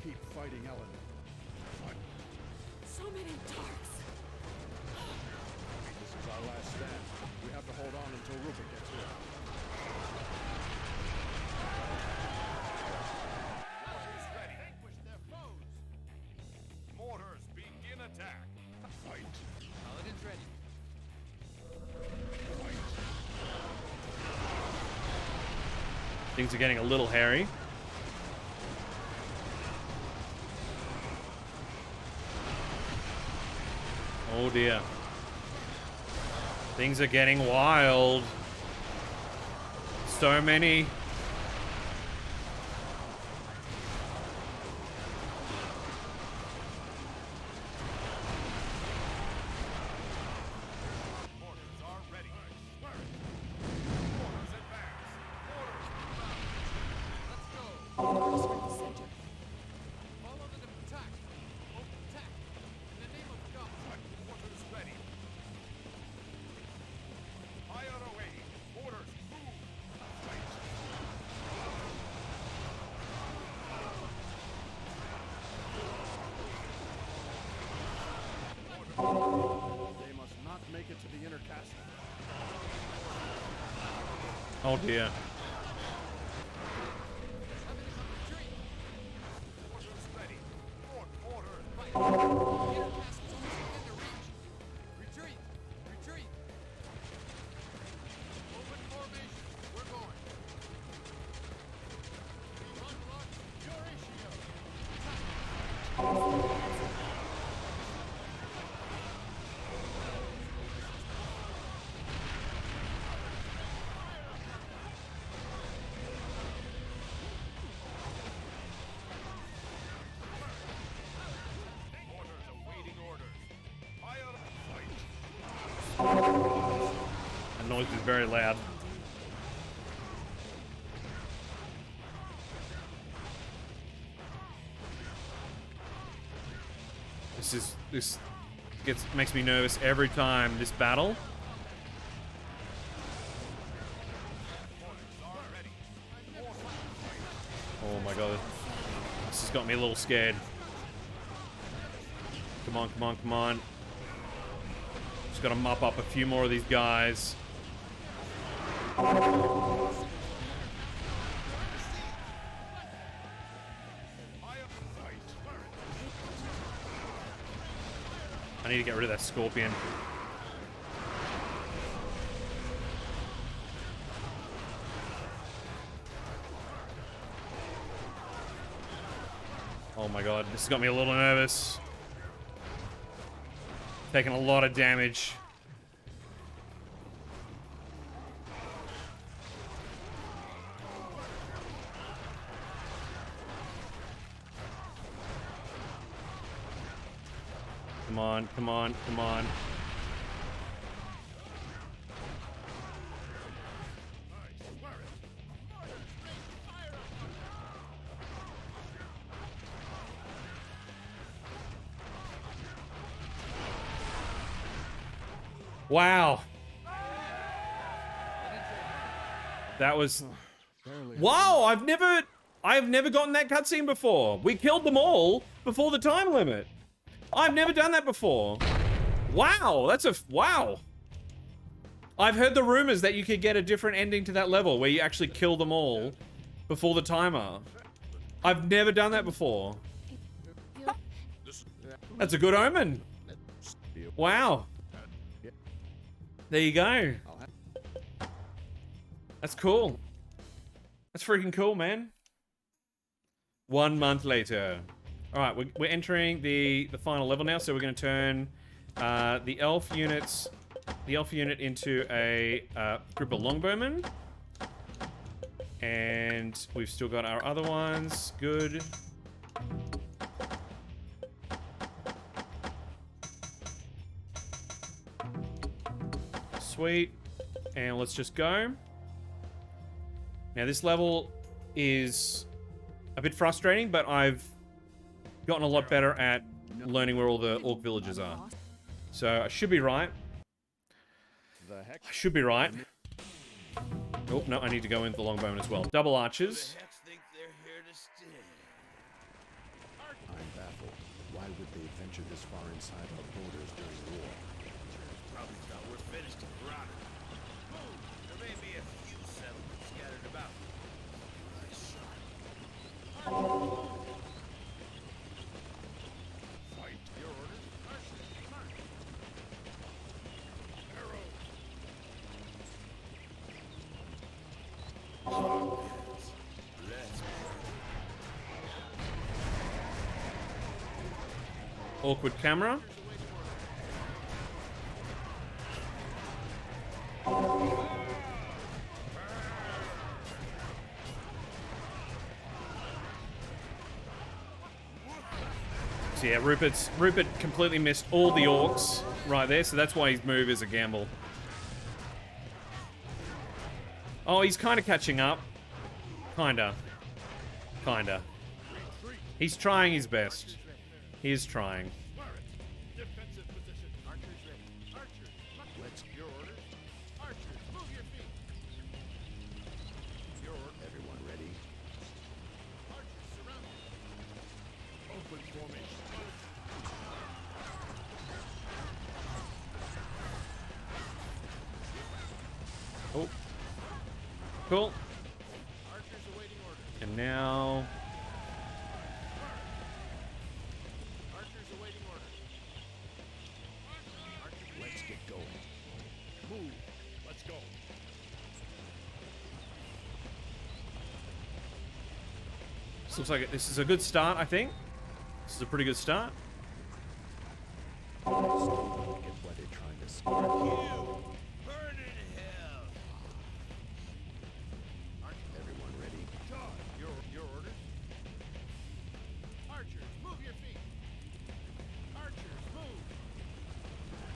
Keep fighting, Ellen. So many darks. This is our last stand. We have to hold on until Rupert gets here. Mortars ready. Vanquish their foes. Mortars begin attack. Fight. Paladins ready. Things are getting a little hairy. Oh dear. Things are getting wild. So many. Mortars are ready. Mortars advance. Mortars move out. Let's go. Follow the attack. Attack. In the name of God. Mortars ready. Fire away. Mortars move. They must not make it to the inner castle. Oh dear. Mortars ready. Mortars fight. The inner castle's almost within the reach. Retreat. Retreat. Open formation. We're going. Run, run. Horatio. Mortars awaiting orders. Fire. Fight. That noise is very loud. This makes me nervous every time this battle. Oh my god. This has got me a little scared. Come on, come on, come on. Just gotta mop up a few more of these guys. I need to get rid of that scorpion. Oh my god, this has got me a little nervous. Taking a lot of damage. Come on, come on, come on. Wow. That was... Wow, I've never gotten that cutscene before. We killed them all before the time limit. I've never done that before. Wow, that's a... Wow. I've heard the rumors that you could get a different ending to that level where you actually kill them all before the timer. I've never done that before. That's a good omen. Wow. There you go. That's cool. That's freaking cool, man. 1 month later. All right, we're entering the final level now, so we're going to turn the elf unit into a group of longbowmen, and we've still got our other ones. Good. Sweet. And let's just go. Now this level is a bit frustrating, but I've gotten a lot better at learning where all the orc villages are. So I should be right. I should be right. Oh, no, I need to go into the longbowman as well. Double archers. I'm baffled. Why would they venture this far inside our borders during war? Probably thought we're finished and rotted. There may be a few settlements scattered about. Fight. Your orders. Arrows. Awkward camera. So yeah, Rupert completely missed all the orcs right there, so that's why his move is a gamble. Oh, he's kind of catching up. Kinda. He's trying his best. He is trying. Defensive position. Archers ready. Archers. Let's your orders. Archers, move your feet. Your order. Everyone ready. Archers surrounded. Open formation. Oh. Cool. Archers awaiting orders. And now... Archers awaiting orders. Archers, let's get going. Move. Let's go. This looks like this is a good start, I think. This is a pretty good start. Get why they're trying to scare you. Burn in hell! Everyone ready? John, your orders. Archers, move your feet. Archers, move.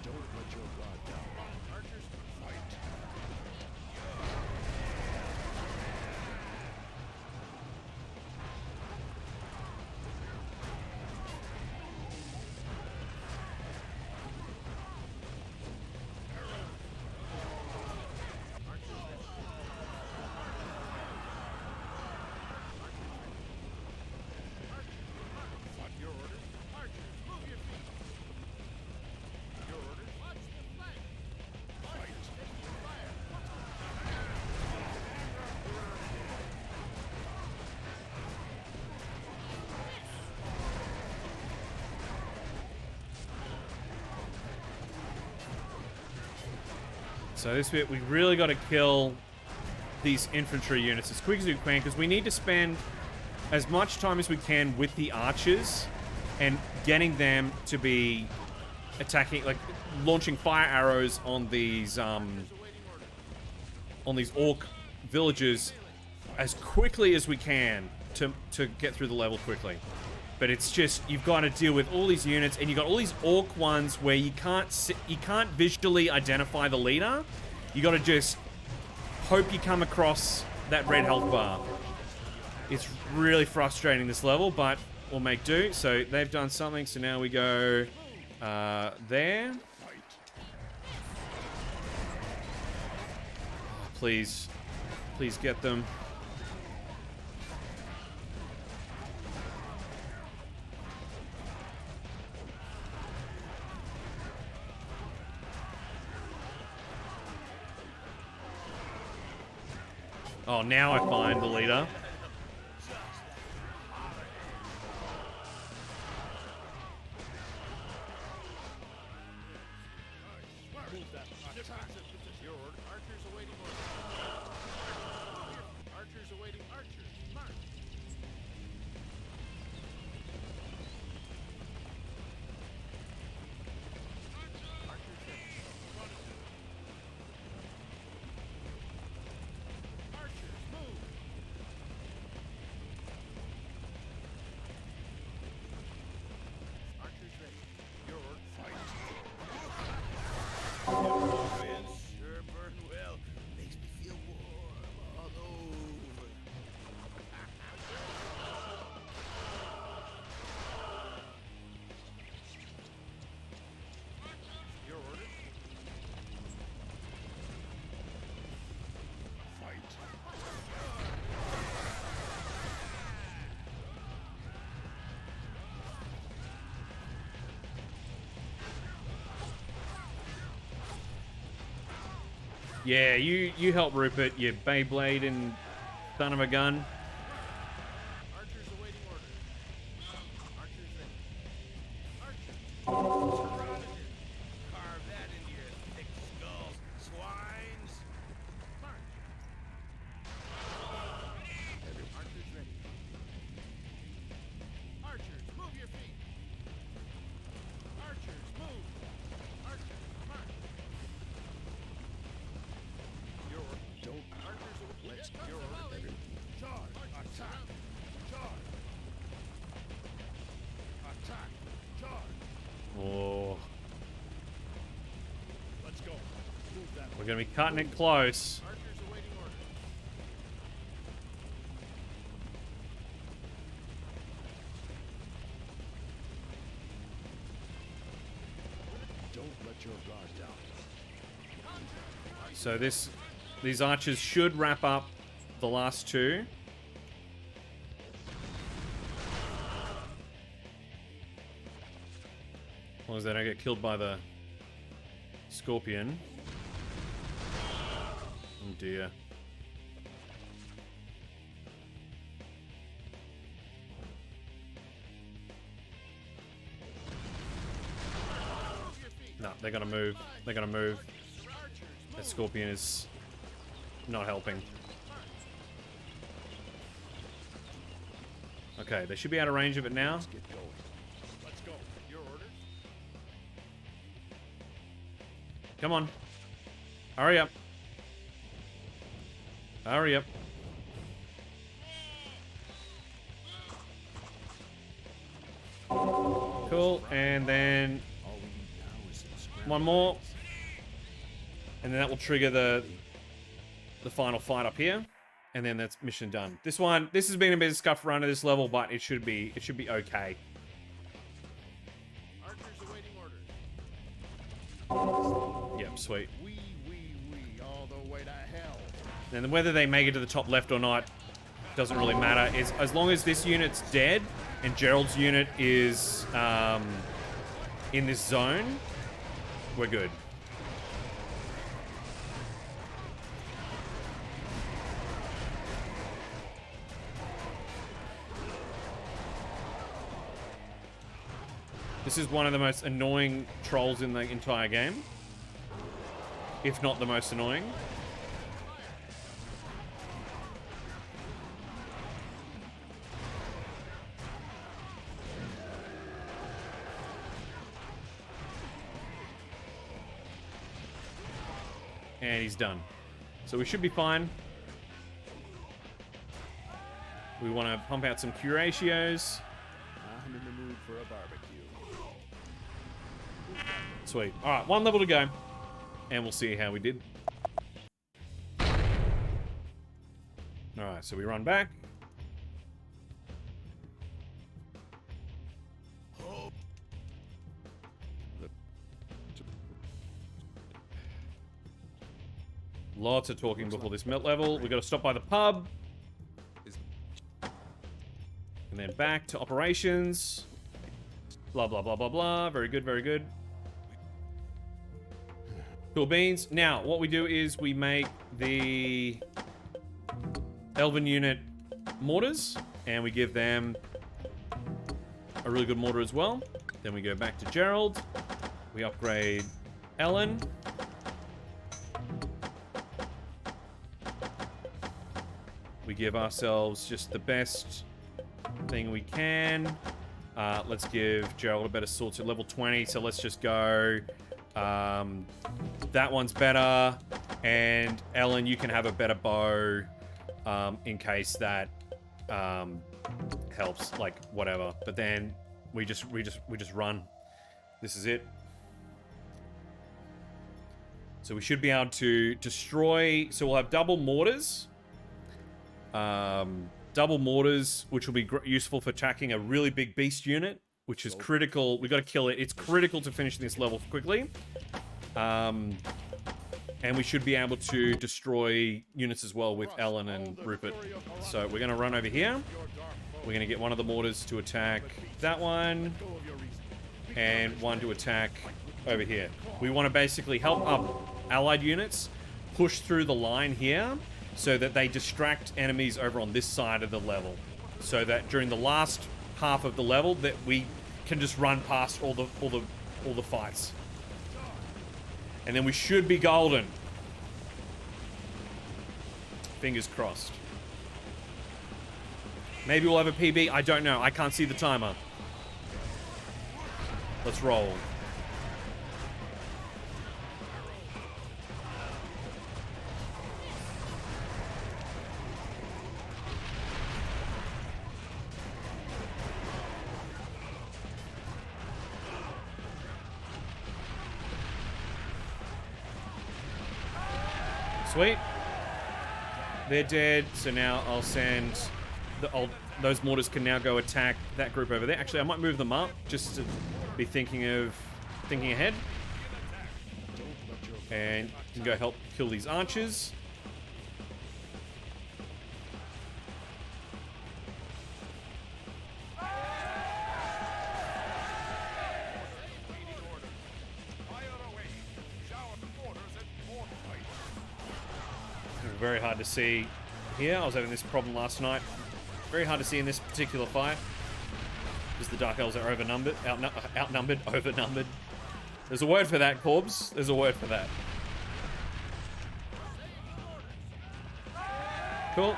Don't let your guard down. Archers, fight. So this bit, we really got to kill these infantry units as quick as we can, because we need to spend as much time as we can with the archers and getting them to be attacking, like launching fire arrows on these orc villages as quickly as we can to get through the level quickly. But it's just, you've got to deal with all these units, and you've got all these orc ones where you can't visually identify the leader. You got to just hope you come across that red health bar. It's really frustrating, this level, but we'll make do. So they've done something, so now we go there. Please get them. Oh, now I find the leader. Yeah, you help Rupert, you Beyblade and son of a gun. Archers awaiting orders. Archers ready. Archers. Surrounded. Carve that into your thick skulls, swines. March. Archers ready. Archers, move your feet. Archers, move. Archers, march. Let's your order. Charge. Attack. Charge. Attack. Charge. Oh, Let's go. Move that. we're gonna be cutting it close. Archers awaiting orders. Don't let your guard down. So these archers should wrap up the last two. As long as they don't get killed by the scorpion. Oh dear. No, they're gonna move. They're gonna move. That scorpion is not helping. Okay, they should be out of range of it now. Let's get going. Let's go. Your orders. Come on. Hurry up. Hurry up. Cool, and then All we need now is some one more. And then that will trigger the final fight up here. And then that's mission done. This has been a bit of a scuff run of this level, but it should be okay. Archers awaiting orders. Yep, sweet. We, all the way to hell. And whether they make it to the top left or not doesn't really matter. As long as this unit's dead and Gerald's unit is in this zone, we're good. This is one of the most annoying trolls in the entire game. if not the most annoying. And he's done. So we should be fine. We want to pump out some curatios. I'm in the mood for a barbecue. Sweet. All right, 1 level to go. And we'll see how we did. All right, so we run back. Lots of talking before this melt level. We've got to stop by the pub. And then back to operations. Blah, blah, blah, blah, blah. Very good, very good. Cool beans. Now, what we do is we make the Elven unit mortars. And we give them a really good mortar as well. Then we go back to Gerald. We upgrade Ellen. We give ourselves just the best thing we can. Let's give Gerald a better sword to level 20. So let's just go. That one's better. And Ellen, you can have a better bow in case that helps, like whatever. But then we just run. This is it. So we should be able to destroy. So we'll have double mortars. Double mortars, which will be useful for attacking a really big beast unit, which is critical. We got to kill it. It's critical to finish this level quickly. And we should be able to destroy units as well with Ellen and Rupert. So we're going to run over here. We're going to get one of the mortars to attack that one. And one to attack over here. We want to basically help up allied units push through the line here, so that they distract enemies over on this side of the level. So that during the last half of the level that we can just run past all the fights. And then we should be golden. Fingers crossed. Maybe we'll have a PB, I don't know. I can't see the timer. Let's roll. Sweet. They're dead, so now I'll send those mortars can now go attack that group over there. Actually, I might move them up just to be thinking ahead. And you can go help kill these archers. Very hard to see here. I was having this problem last night. Very hard to see in this particular fight because the Dark Elves are outnumbered. There's a word for that, Corbs. There's a word for that. Cool.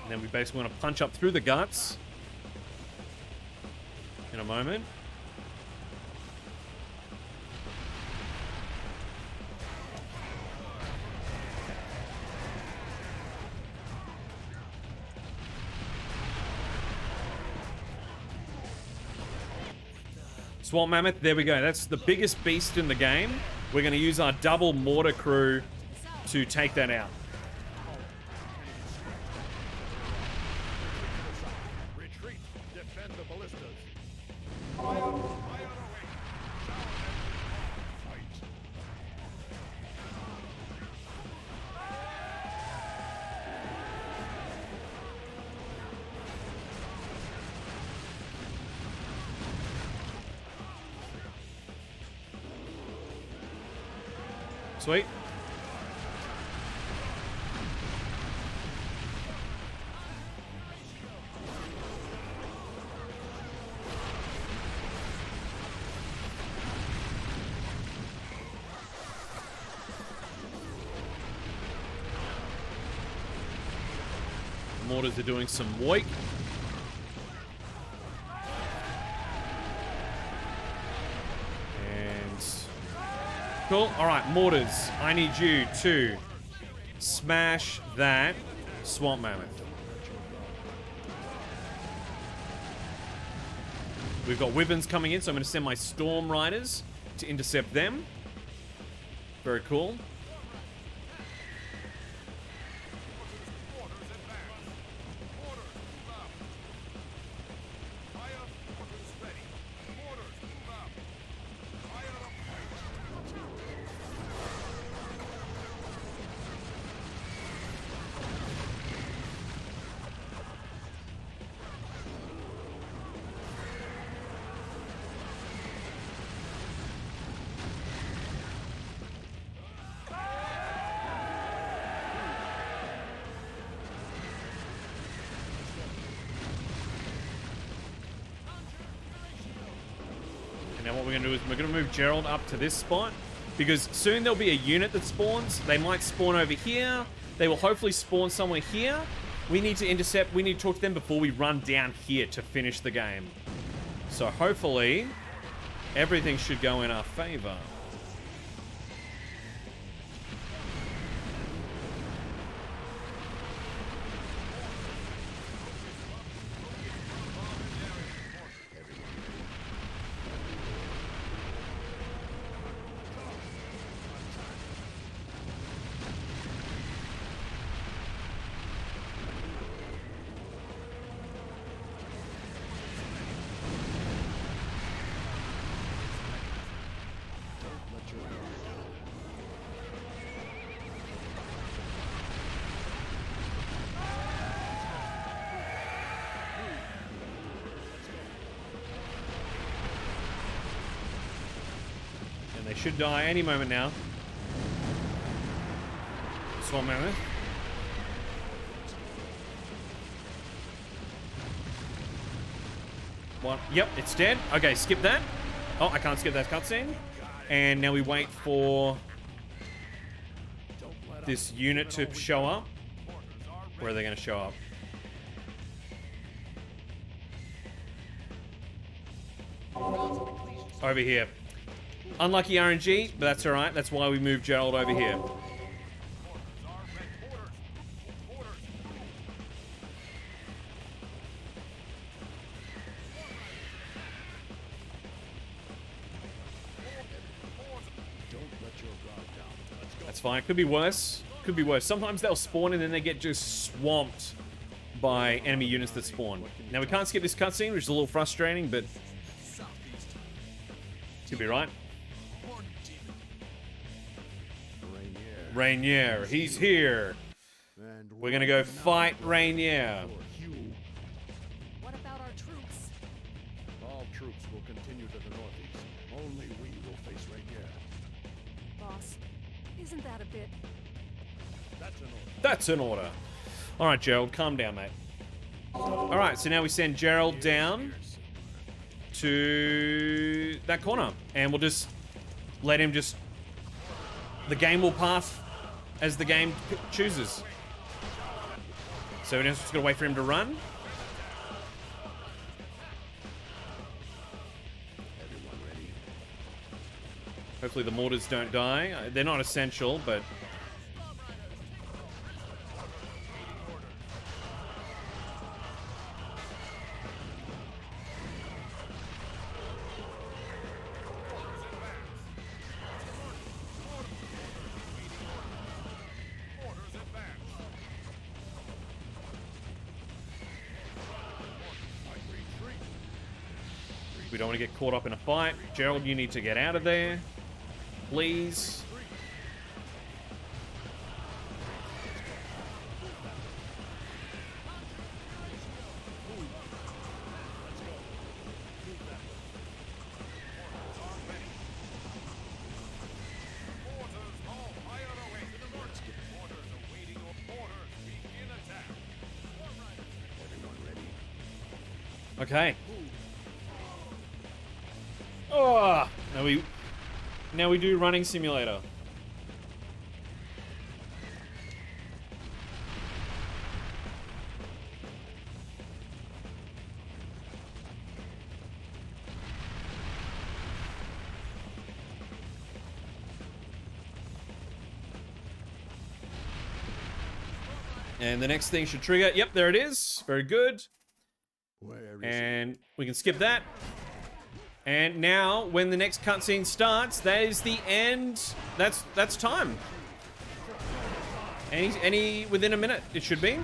And then we basically want to punch up through the guts in a moment. Swamp Mammoth, there we go. That's the biggest beast in the game. We're going to use our double mortar crew to take that out. Sweet. Mortars are doing some work. And cool. All right, mortars. I need you to smash that swamp mammoth. We've got wyverns coming in, so I'm going to send my storm riders to intercept them. Very cool. Now what we're going to do is we're going to move Gerald up to this spot, because soon there'll be a unit that spawns. They might spawn over here. They will hopefully spawn somewhere here. We need to intercept. We need to talk to them before we run down here to finish the game. So hopefully everything should go in our favor. They should die any moment now. Swamp mammoth. What? Yep, it's dead. Okay, skip that. Oh, I can't skip that cutscene. And now we wait for this unit to show up. Where are they going to show up? Over here. Unlucky RNG, but that's alright. That's why we moved Gerald over here. That's fine. Could be worse. Could be worse. Sometimes they'll spawn and then they get just swamped by enemy units that spawn. Now we can't skip this cutscene, which is a little frustrating, but could be right. Rainier, he's here. We're gonna go fight Rainier. What about our troops? All troops will continue to the northeast. Only we will face Rainier. Boss, isn't that a bit... That's an order. That's an order. Alright, Gerald, calm down, mate. Alright, so now we send Gerald down to that corner. And we'll just let him just... The game will path as the game chooses. So we're just gonna wait for him to run. Everyone ready? Hopefully the mortars don't die. They're not essential, but... We don't want to get caught up in a fight. Gerald, you need to get out of there. Please. Okay. Oh, now we do running simulator. And the next thing should trigger. Yep, there it is. Very good. And we can skip that. And now, when the next cutscene starts, that is the end. That's time. Any within a minute, it should be.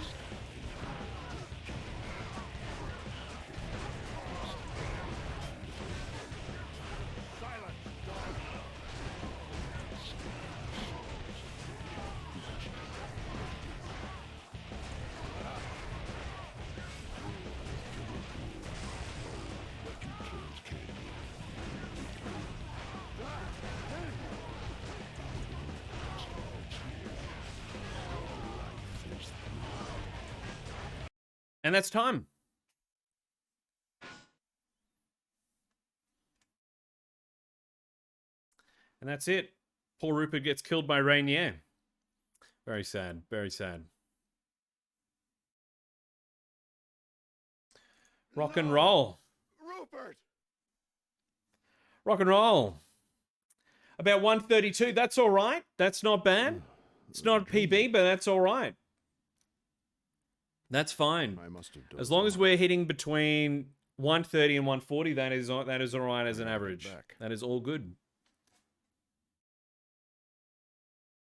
And that's time. And that's it. Poor Rupert gets killed by Rainier. Very sad. Very sad. Rock and roll. Rupert! Rock and roll. About 132. That's all right. That's not bad. It's not a PB, but that's all right. That's fine. I must have As long as we're hitting between 130 and 140, that is all right as an average. That is all good.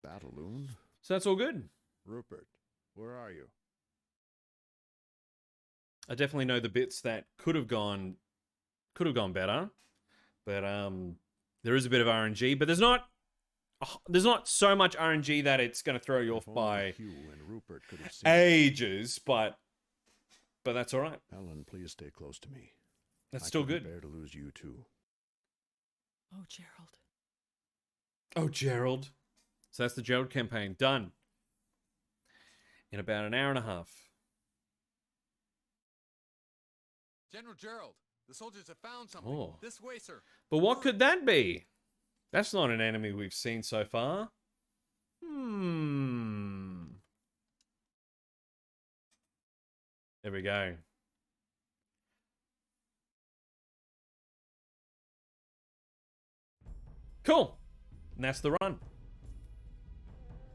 Battaloon? So that's all good. Rupert, where are you? I definitely know the bits that could have gone better, but there is a bit of RNG, but there's not so much RNG that it's going to throw you off by Hugh and Rupert could have seen ages, but that's all right. Helen, please stay close to me. That's I still couldn't good. bear to lose you too. Oh, Gerald. Oh, Gerald. So that's the Gerald campaign done in about an hour and a half. General Gerald, the soldiers have found something. Oh. This way, sir. But what could that be? That's not an enemy we've seen so far. There we go. Cool. And that's the run.